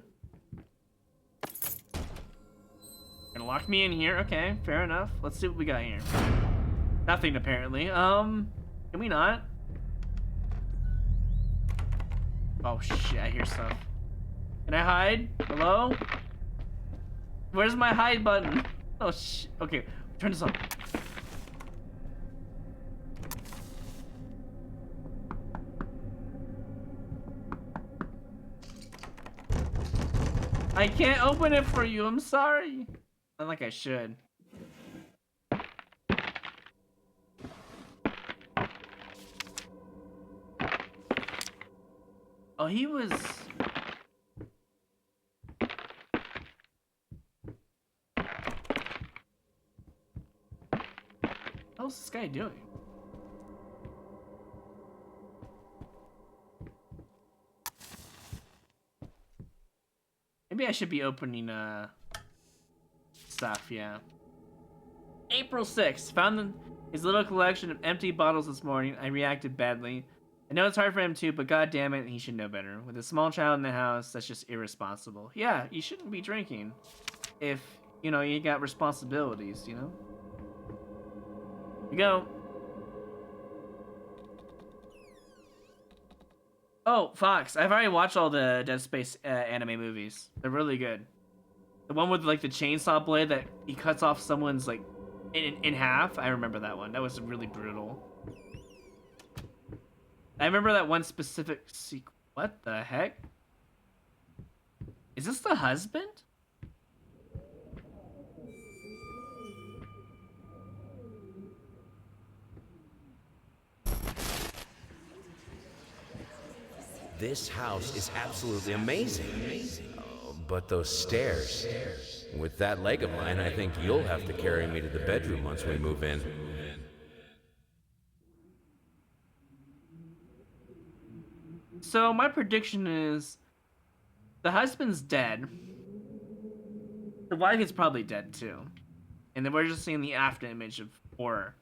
Gonna lock me in here? Okay, fair enough. Let's see what we got here. Nothing, apparently. Can we not? Oh, shit, I hear stuff. Can I hide? Hello? Where's my hide button? Oh, shit. Okay, turn this on. I can't open it for you, I'm sorry. Not like I should. Oh, he was... How's this guy doing? Maybe I should be opening stuff, yeah. April 6th. Found his little collection of empty bottles this morning. I reacted badly. I know it's hard for him too, but god damn it, he should know better. With a small child in the house, that's just irresponsible. Yeah, you shouldn't be drinking if, you know, you got responsibilities, you know? Here we go. Oh, Fox, I've already watched all the Dead Space anime movies. They're really good. The one with like the chainsaw blade that he cuts off someone's like in half. I remember that one. That was really brutal. I remember that one specific sequence. What the heck? Is this the husband? This house is absolutely amazing. Oh, but those stairs. With that leg of mine, I think you'll have to carry me to the bedroom once we move in. So my prediction is the husband's dead. The wife is probably dead too. And then we're just seeing the after image of horror.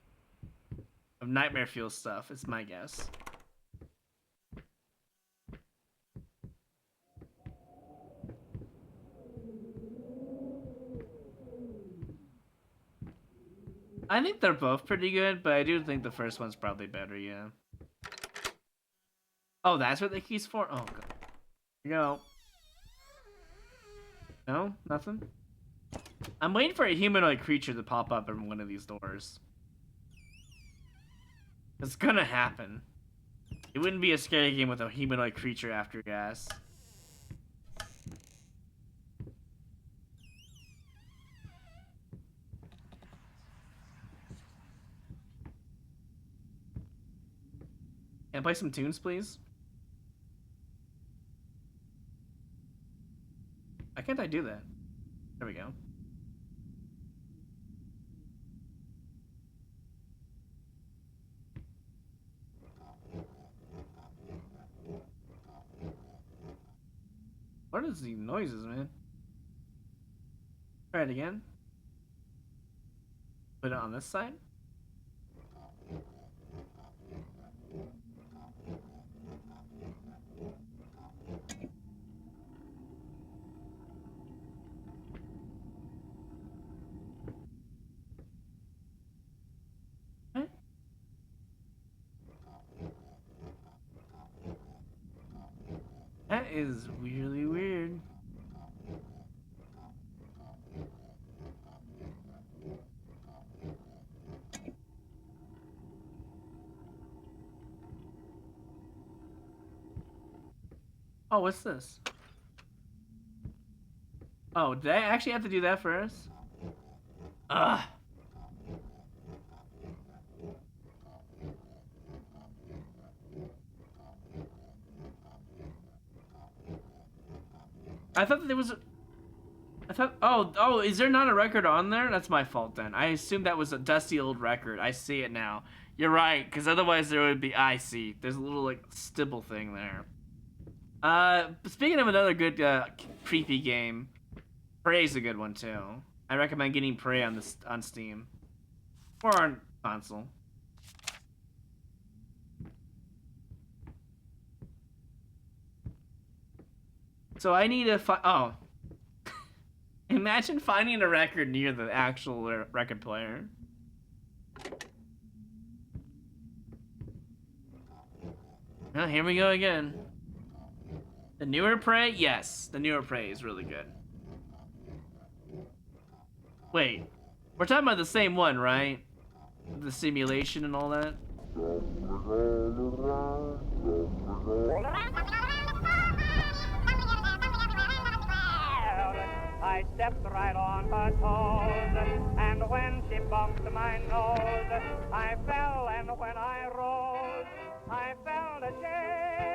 Of nightmare fuel stuff, it's my guess. I think they're both pretty good, but I do think the first one's probably better, yeah. Oh, that's what the key's for? Oh, God. Here you go. No? Nothing? I'm waiting for a humanoid creature to pop up in one of these doors. It's gonna happen. It wouldn't be a scary game with a humanoid creature after your ass. Can I play some tunes, please? Why can't I do that? There we go. What is these noises, man? Try it again. Put it on this side. What? That is really weird. Oh, what's this? Oh, did I actually have to do that first? Ugh. I thought that there was a... I thought... Oh, is there not a record on there? That's my fault then. I assumed that was a dusty old record. I see it now. You're right, because otherwise there would be... I see. There's a little, like, stipple thing there. Speaking of another good, creepy game, Prey's a good one, too. I recommend getting Prey on Steam. Or on console. So I need to find... Oh. Imagine finding a record near the actual record player. Well, here we go again. The newer Prey? Yes, the newer Prey is really good. Wait, we're talking about the same one, right? The simulation and all that? I stepped right on her toes, and when she bumped my nose, I fell, and when I rose, I felt ashamed.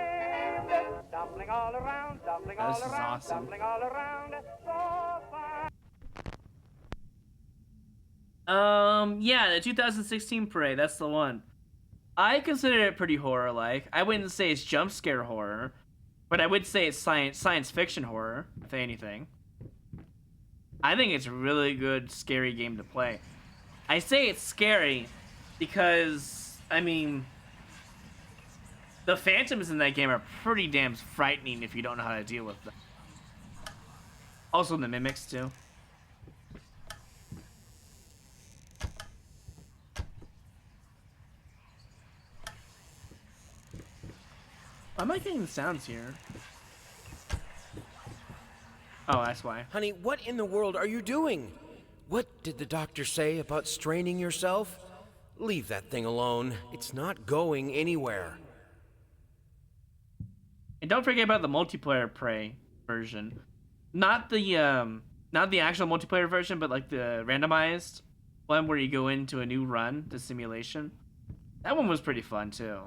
Stumbling all around, stumbling all around, awesome. stumbling all around, so far. Yeah, the 2016 Parade, that's the one. I consider it pretty horror-like. I wouldn't say it's jump scare horror, but I would say it's science fiction horror, if anything. I think it's a really good, scary game to play. I say it's scary because, I mean, the phantoms in that game are pretty damn frightening if you don't know how to deal with them. Also the mimics, too. Why am I getting the sounds here? Oh, that's why. Honey, what in the world are you doing? What did the doctor say about straining yourself? Leave that thing alone. It's not going anywhere. And don't forget about the multiplayer Prey version. Not the actual multiplayer version, but like the randomized one where you go into a new run, the simulation. That one was pretty fun too.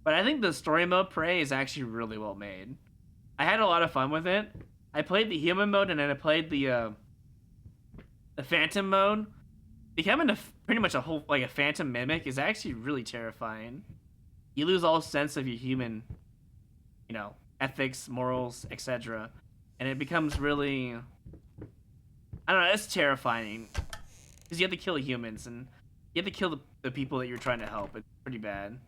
But I think the story mode Prey is actually really well made. I had a lot of fun with it. I played the human mode and then I played the phantom mode. Becoming pretty much a phantom mimic is actually really terrifying. You lose all sense of your human, ethics, morals, etc. And it becomes really, I don't know, it's terrifying. Because you have to kill humans and you have to kill the people that you're trying to help. It's pretty bad.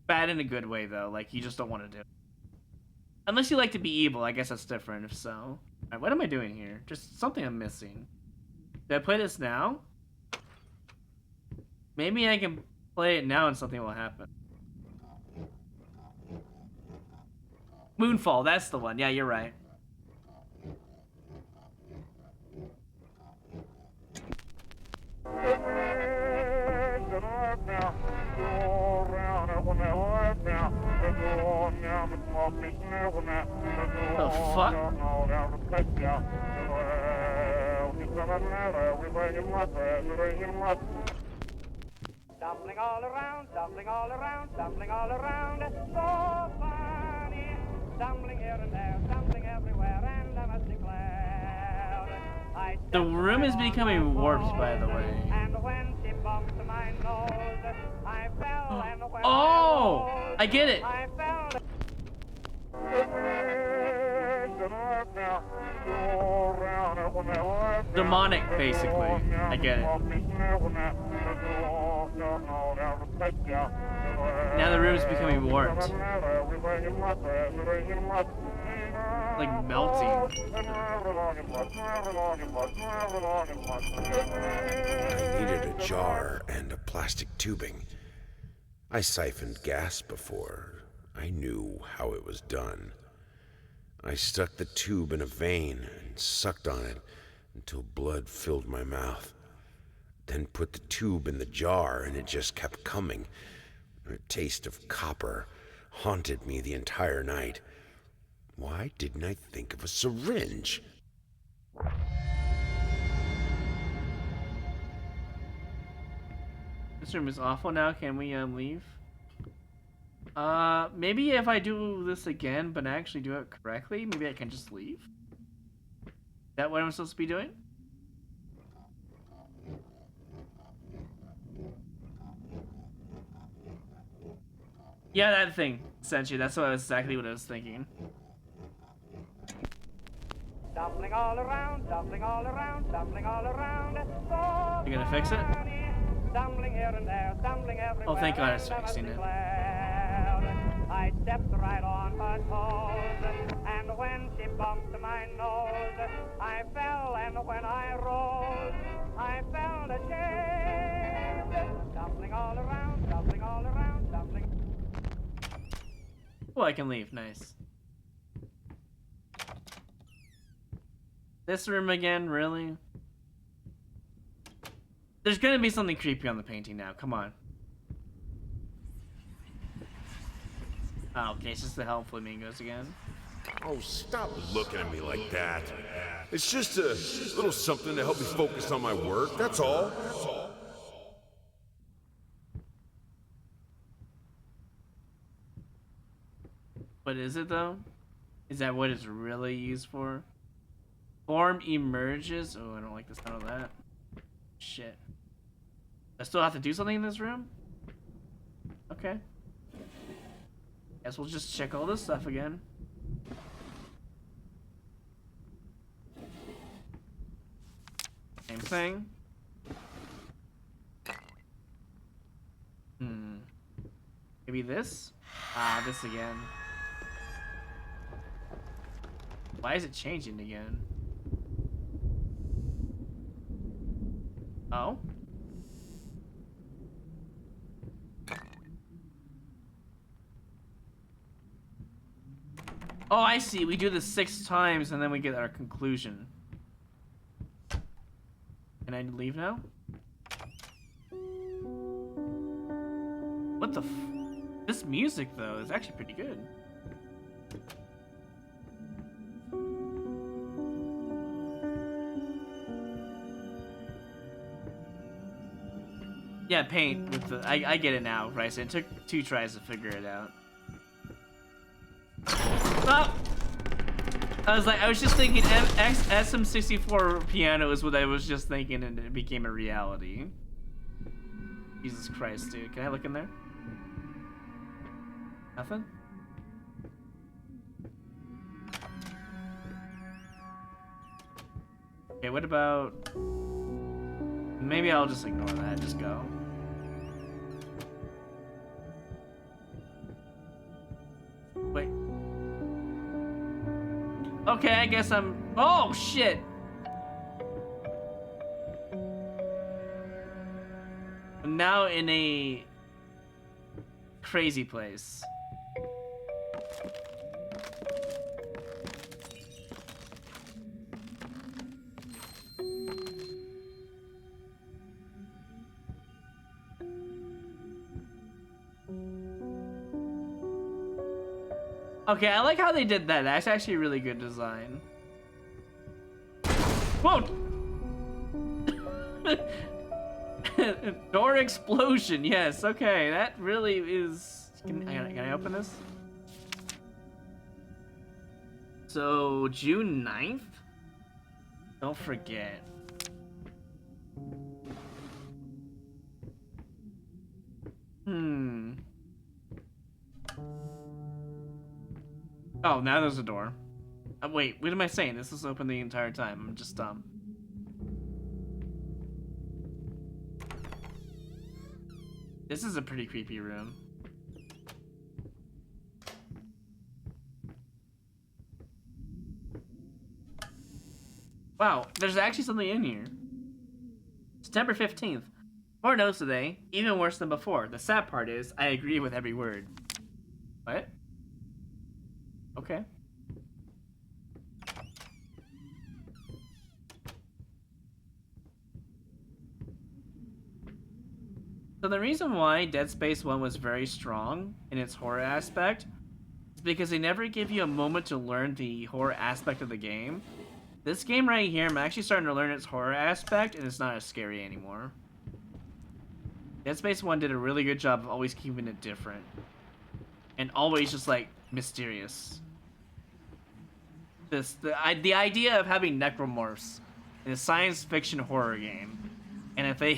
Bad in a good way, though. Like, you just don't want to do it. Unless you like to be evil, I guess that's different, if so. Alright, what am I doing here? Just something I'm missing. Did I play this now? Maybe I can play it now and something will happen. Moonfall, that's the one. Yeah, you're right. The fuck? Stumbling all around, stumbling all around, stumbling all around. So funny. Stumbling here and there, stumbling everywhere, and I must declare. The room is becoming warped, by the way. And when she bumped my nose, I fell and when Oh! I get it. I fell. Demonic, basically. I get it. Now the room is becoming warped. Like melting. I needed a jar and a plastic tubing. I siphoned gas before. I knew how it was done. I stuck the tube in a vein and sucked on it until blood filled my mouth. Then put the tube in the jar and it just kept coming. A taste of copper haunted me the entire night. Why didn't I think of a syringe? This room is awful now. Can we leave? Maybe if I do this again, but actually do it correctly, maybe I can just leave? Is that what I'm supposed to be doing? Yeah, that thing, essentially. That's exactly what I was thinking. Stumbling all around, stumbling all around, stumbling all around. So You gonna fix it? funny. Stumbling here and there, stumbling everywhere. Oh, thank God it's and I must fixing it. declare, I stepped right on her toes, and when she bumped my nose, I fell, and when I rose, I felt ashamed. Stumbling all around, stumbling all around, stumbling. Oh, I can leave. Nice. This room again, really? There's gonna be something creepy on the painting now. Come on. Oh, okay, it's just the hell flamingos again. Oh, stop looking at me like that. It's just a little something to help me focus on my work, that's all. But is it though? Is that what it's really used for? Form emerges. Oh, I don't like the sound of that. Shit. I still have to do something in this room? Okay. Guess we'll just check all this stuff again. Same thing. Maybe this? Ah, this again. Why is it changing again? Oh? Oh, I see. We do this 6 times and then we get our conclusion. Can I leave now? What the f... This music, though, is actually pretty good. Yeah, paint with the... I get it now, Bryce. It took 2 tries to figure it out. Oh! I was just thinking SM64 piano is what I was just thinking, and it became a reality. Jesus Christ, dude. Can I look in there? Nothing? Okay, what about... Maybe I'll just ignore that, just go. Wait. Okay, I guess I'm... Oh, shit! I'm now in a... crazy place. Okay, I like how they did that. That's actually a really good design. Whoa! Door explosion, yes, okay. That really is... Can I open this? So, June 9th? Don't forget. Oh, now there's a door. Wait, what am I saying? This is open the entire time. I'm just dumb. This is a pretty creepy room. Wow, there's actually something in here. September 15th. More notes today, even worse than before. The sad part is, I agree with every word. What? Okay. So the reason why Dead Space 1 was very strong in its horror aspect is because they never give you a moment to learn the horror aspect of the game. This game right here, I'm actually starting to learn its horror aspect, and it's not as scary anymore. Dead Space 1 did a really good job of always keeping it different. And always just, like, mysterious. The idea of having necromorphs in a science fiction horror game, and if they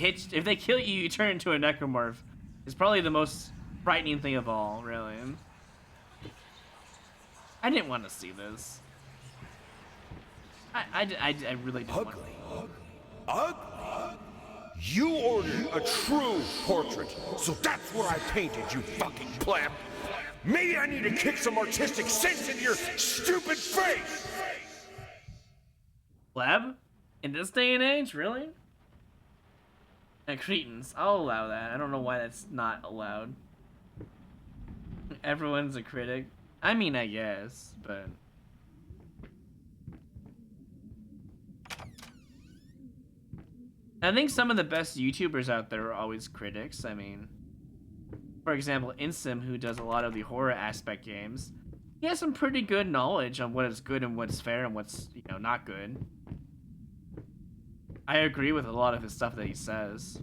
kill you, you turn into a necromorph, is probably the most frightening thing of all, really. I didn't want to see this. I really didn't want to. Ugly? You ordered a true portrait, so that's what I painted, you fucking pleb. Maybe I need to kick some artistic sense into your stupid face! Pleb? In this day and age, really? Cretins. I'll allow that. I don't know why that's not allowed. Everyone's a critic. I mean, I guess, but... I think some of the best YouTubers out there are always critics. I mean, for example, Insim, who does a lot of the horror aspect games, he has some pretty good knowledge on what is good and what's fair and what's, you know, not good. I agree with a lot of his stuff that he says.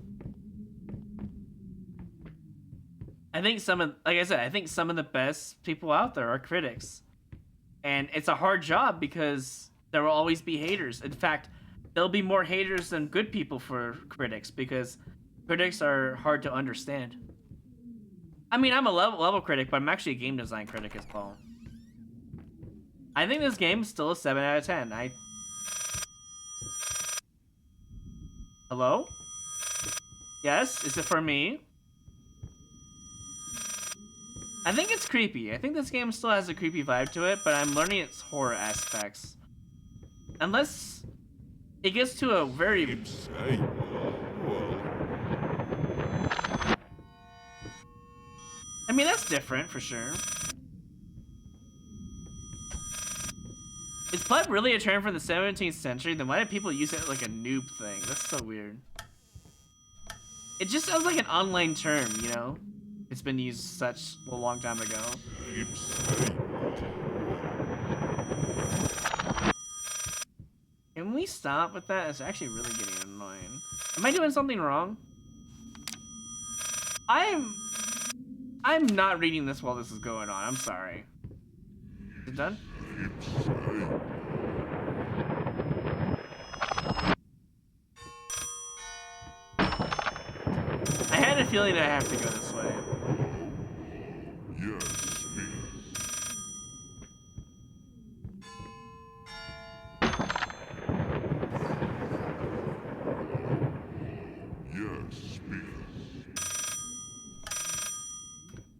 I think like I said, I think some of the best people out there are critics. And it's a hard job because there will always be haters. In fact, there'll be more haters than good people for critics because critics are hard to understand. I mean, I'm a level critic, but I'm actually a game design critic as well. I think this game is still a 7 out of 10. Hello? Yes? Is it for me? I think it's creepy. I think this game still has a creepy vibe to it, but I'm learning its horror aspects. Unless it gets to a very... I mean, that's different for sure. Is pleb really a term from the 17th century? Then why did people use it like a noob thing? That's so weird. It just sounds like an online term, you know? It's been used such a long time ago. Can we stop with that? It's actually really getting annoying. Am I doing something wrong? I'm not reading this while this is going on. I'm sorry. Is it done? I had a feeling that I have to go this way.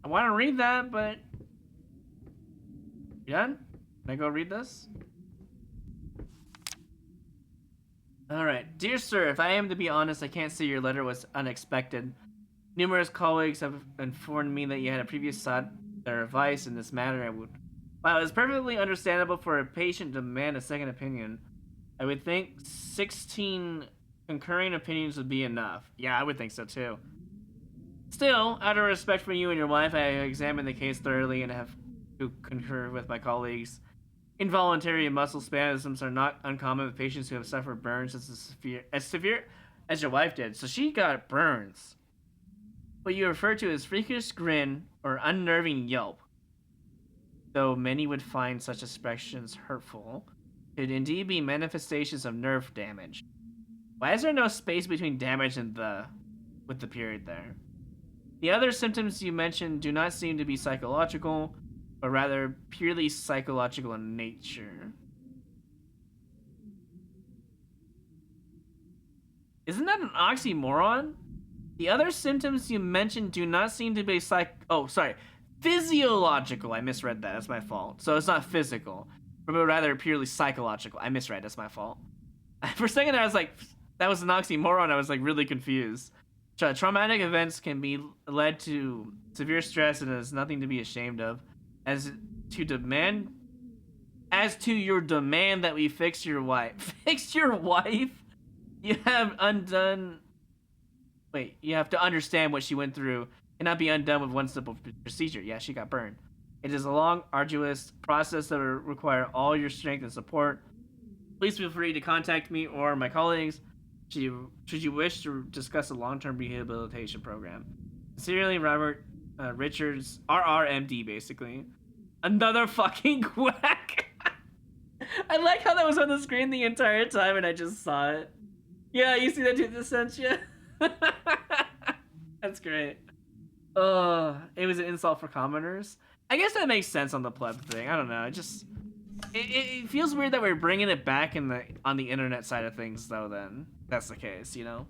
I want to read that, but... You done? Can I go read this? Alright. Dear sir, if I am to be honest, I can't say your letter was unexpected. Numerous colleagues have informed me that you had a previous sought their advice in this matter. While it is perfectly understandable for a patient to demand a second opinion, I would think 16 concurring opinions would be enough. Yeah, I would think so too. Still, out of respect for you and your wife, I examined the case thoroughly and have to concur with my colleagues. Involuntary muscle spasms are not uncommon with patients who have suffered burns as severe as your wife did. So she got burns. What you refer to as freakish grin or unnerving yelp, though many would find such expressions hurtful, could indeed be manifestations of nerve damage. Why is there no space between damage and with the period there? The other symptoms you mentioned do not seem to be psychological, but rather purely psychological in nature. Isn't that an oxymoron? The other symptoms you mentioned do not seem to be physiological. I misread that. That's my fault. So it's not physical, but rather purely psychological. I misread. That's my fault. For a second there, I was like, that was an oxymoron. I was like really confused. Traumatic events can be led to severe stress and is nothing to be ashamed of. As to your demand that we fix your wife. Fix your wife? You have to understand what she went through. Cannot be undone with one simple procedure. Yeah, she got burned. It is a long, arduous process that will require all your strength and support. Please feel free to contact me or my colleagues should you wish to discuss a long-term rehabilitation program. Sincerely, Robert Richards, RRMD, basically. Another fucking quack. I like how that was on the screen the entire time and I just saw it. Yeah, you see that too, Essentia? That's great. It was an insult for commoners. I guess that makes sense on the pleb thing. I don't know. It feels weird that we're bringing it back on the internet side of things, though. Then that's the case, you know.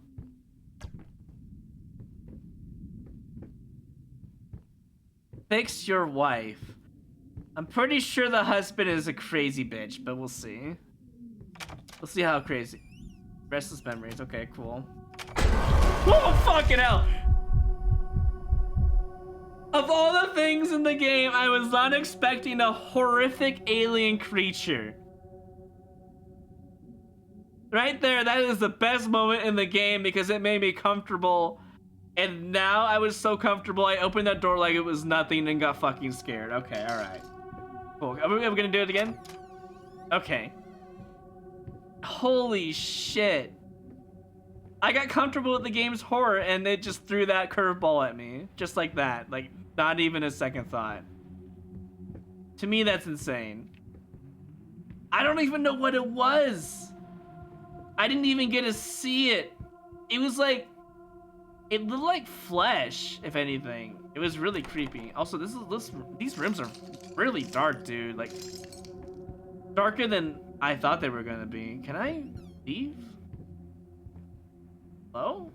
Fix your wife. I'm pretty sure the husband is a crazy bitch, but we'll see. We'll see how crazy. Restless memories. Okay, cool. Oh, fucking hell! Of all the things in the game, I was not expecting a horrific alien creature. Right there, that is the best moment in the game because it made me comfortable. And now I was so comfortable, I opened that door like it was nothing and got fucking scared. Okay, alright. Cool. Are we gonna do it again? Okay. Holy shit. I got comfortable with the game's horror and it just threw that curveball at me. Just like that. Like, not even a second thought. To me, that's insane. I don't even know what it was. I didn't even get to see it. It was like, it looked like flesh, if anything. It was really creepy. Also, these rooms are really dark, dude. Like, darker than I thought they were gonna be. Can I leave? Hello?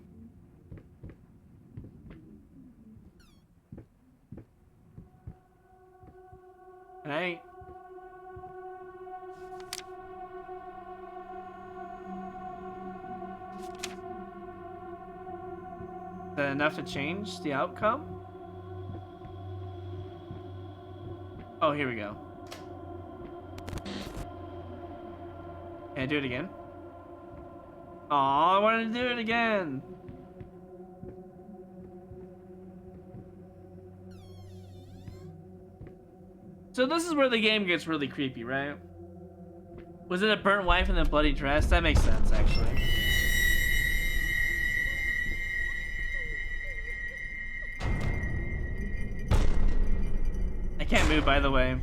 Can I? Is that enough to change the outcome? Oh, here we go. Can I do it again? Aw, I wanted to do it again. So this is where the game gets really creepy, right? Was it a burnt wife in a bloody dress? That makes sense, actually. I can't move, by the way.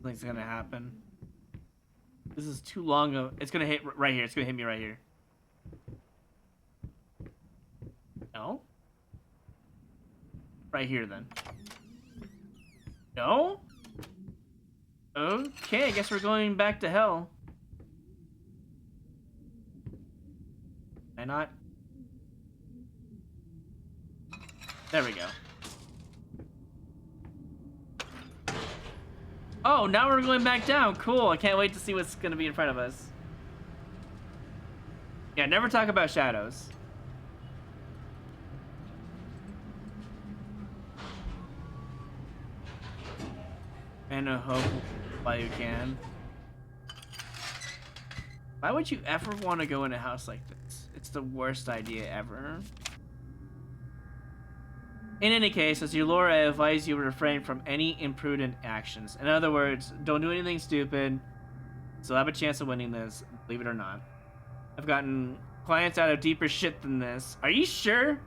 Something's gonna happen. This is too long of. It's gonna hit right here. It's gonna hit me right here. No? Right here, then. No? Okay, I guess we're going back to hell. Can I not? There we go. Oh, now we're going back down. Cool. I can't wait to see what's going to be in front of us. Yeah, never talk about shadows. And a hope while you can. Why would you ever want to go in a house like this? It's the worst idea ever. In any case, as your lore, I advise you refrain from any imprudent actions. In other words, don't do anything stupid. Still have a chance of winning this, believe it or not. I've gotten clients out of deeper shit than this. Are you sure?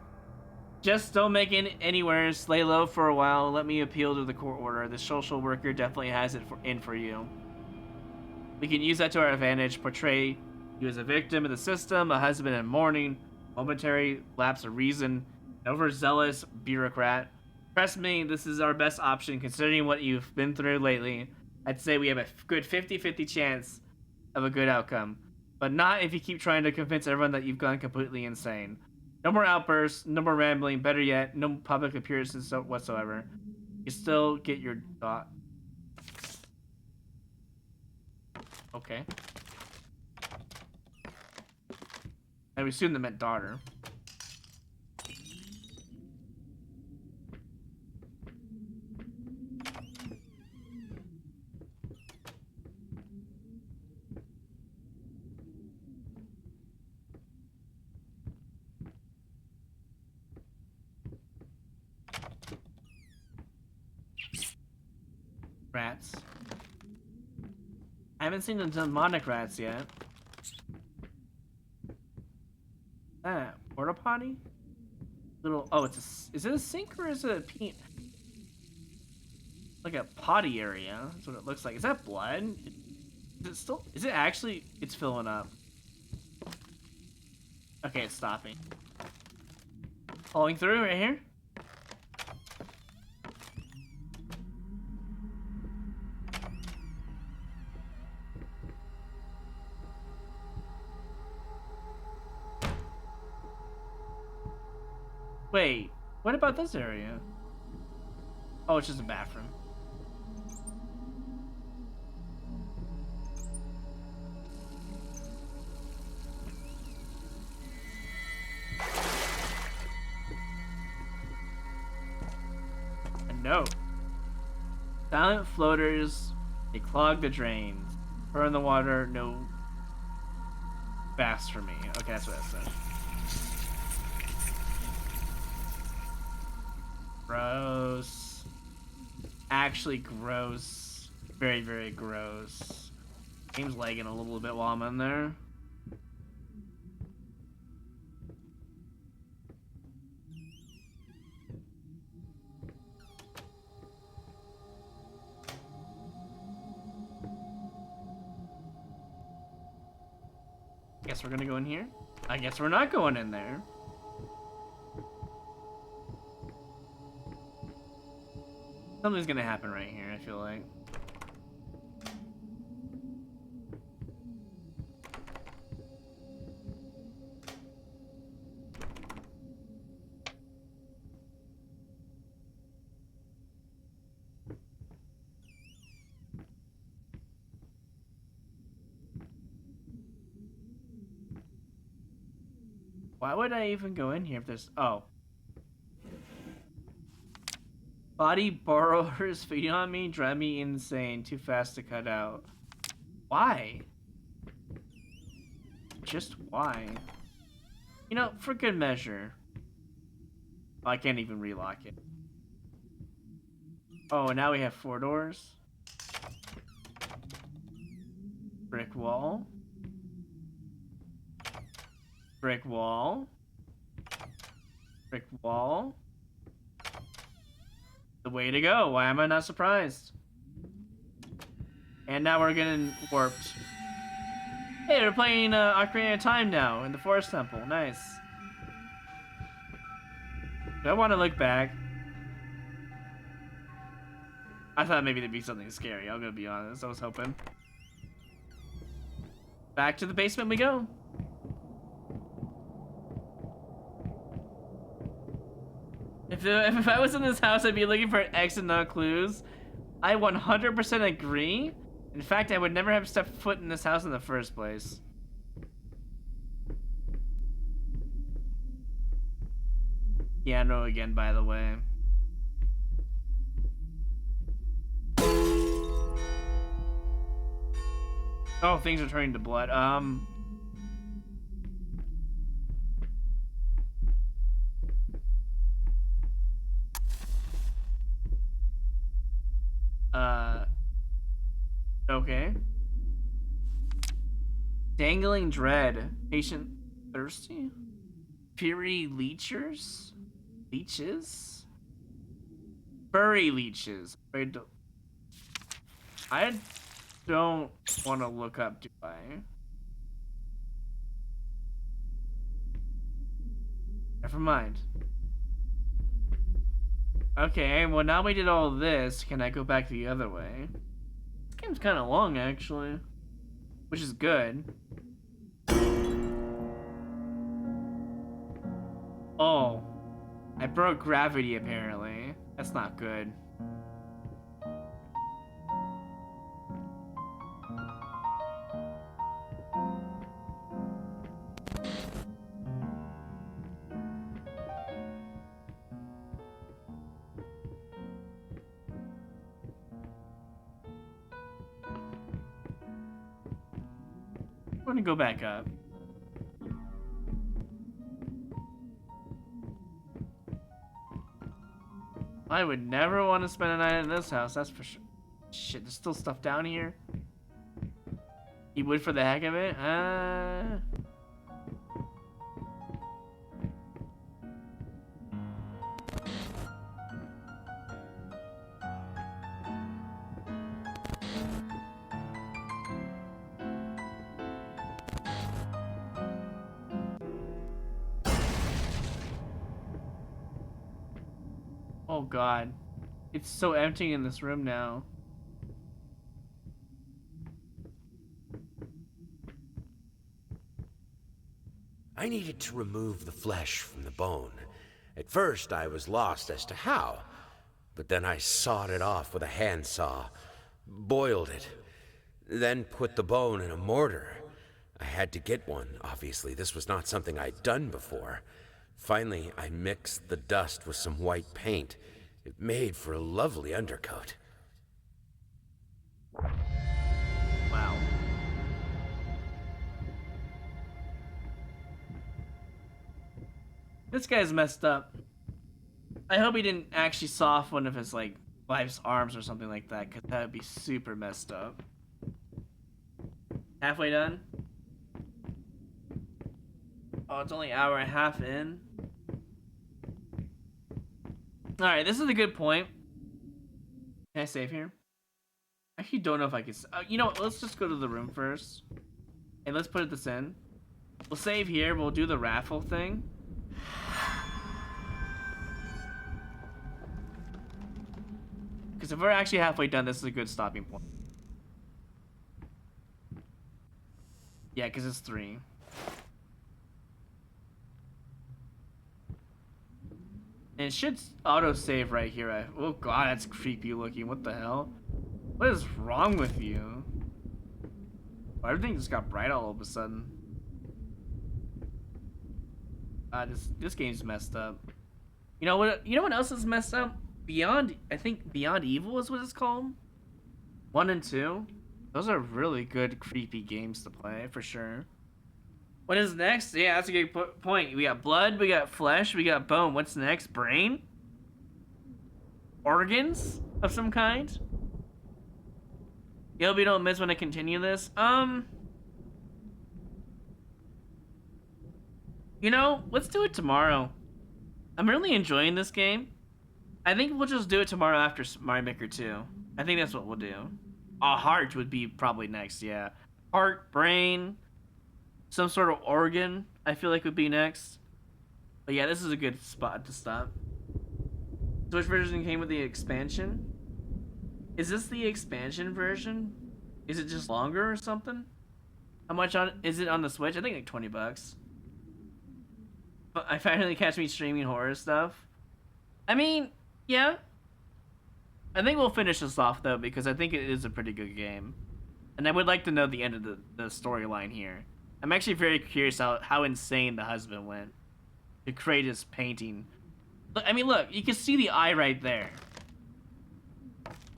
Just don't make it any worse. Lay low for a while. Let me appeal to the court order. The social worker definitely has it in for you. We can use that to our advantage. Portray you as a victim of the system, a husband in mourning, momentary lapse of reason, an overzealous bureaucrat. Trust me, this is our best option considering what you've been through lately. I'd say we have a good 50-50 chance of a good outcome. But not if you keep trying to convince everyone that you've gone completely insane. No more outbursts, no more rambling, better yet, no public appearances whatsoever. You still get your thought. Okay. I assume that meant daughter. Rats. I haven't seen the demonic rats yet. Ah, porta potty? Little. Oh, it's a. Is it a sink or is it a pee? Like a potty area. That's what it looks like. Is that blood? Is it still? Is it actually? It's filling up. Okay, it's stopping. Pulling through right here. Wait, what about this area? Oh, it's just a bathroom. A note. Silent floaters, they clog the drains. Burn the water, no baths for me. Okay, that's what it said. Gross. Actually gross. Very, very gross. Game's lagging a little bit while I'm in there. guess we're gonna go in here. I guess we're not going in there. Something's gonna happen right here, I feel like. Why would I even go in here if there's... Oh. Body borrowers feeding on me, drive me insane, too fast to cut out. Why? Just why? You know, for good measure. Oh, I can't even relock it. Oh, now we have 4 doors. Brick wall. Brick wall. Brick wall. The way to go. Why am I not surprised? And now we're getting warped. Hey, we're playing Ocarina of Time now in the Forest Temple. Nice. Do I want to look back? I thought maybe there'd be something scary. I'm gonna be honest. I was hoping. Back to the basement we go. If I was in this house, I'd be looking for an exit, not clues. I 100% agree. In fact, I would never have stepped foot in this house in the first place. Piano again, by the way. Oh, things are turning to blood. Okay. Dangling dread. Patient thirsty? Fury leechers? Leeches? Furry leeches. I don't want to look up, do I? Never mind. Okay, well now we did all this. Can I go back the other way? This game's kind of long, actually. Which is good. Oh. I broke gravity, apparently. That's not good. I'm gonna go back up. I would never want to spend a night in this house, that's for sure. Shit, there's still stuff down here. You would for the heck of it? Oh god. It's so empty in this room now. I needed to remove the flesh from the bone. At first, I was lost as to how, but then I sawed it off with a handsaw, boiled it, then put the bone in a mortar. I had to get one, obviously. This was not something I'd done before. Finally, I mixed the dust with some white paint. It made for a lovely undercoat. Wow. This guy's messed up. I hope he didn't actually saw off one of his, like, wife's arms or something like that, because that would be super messed up. Halfway done? Oh, it's only an hour and a half in. Alright, this is a good point. Can I save here? I actually don't know if I can... you know what? Let's just go to the room first. And let's put this in. We'll save here. We'll do the raffle thing. Because if we're actually halfway done, this is a good stopping point. Yeah, because it's 3. And it should auto-save right here. Oh god, that's creepy looking. What the hell? What is wrong with you? Oh, everything just got bright all of a sudden. This game's messed up. You know what? You know what else is messed up? I think Beyond Evil is what it's called. 1 and 2. Those are really good creepy games to play for sure. What is next? Yeah, that's a good point. We got blood, we got flesh, we got bone. What's next? Brain? Organs of some kind? You hope you don't miss when I continue this. You know, let's do it tomorrow. I'm really enjoying this game. I think we'll just do it tomorrow after Mario Maker 2. I think that's what we'll do. A heart would be probably next, yeah. Heart, brain, some sort of organ, I feel like would be next. But yeah, this is a good spot to stop. So which version came with the expansion? Is this the expansion version? Is it just longer or something? How much is it on the Switch? I think like 20 bucks. But I finally catch me streaming horror stuff. I mean, yeah. I think we'll finish this off though because I think it is a pretty good game. And I would like to know the end of the storyline here. I'm actually very curious how insane the husband went to create his painting. I mean, look, you can see the eye right there.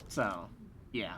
So, yeah.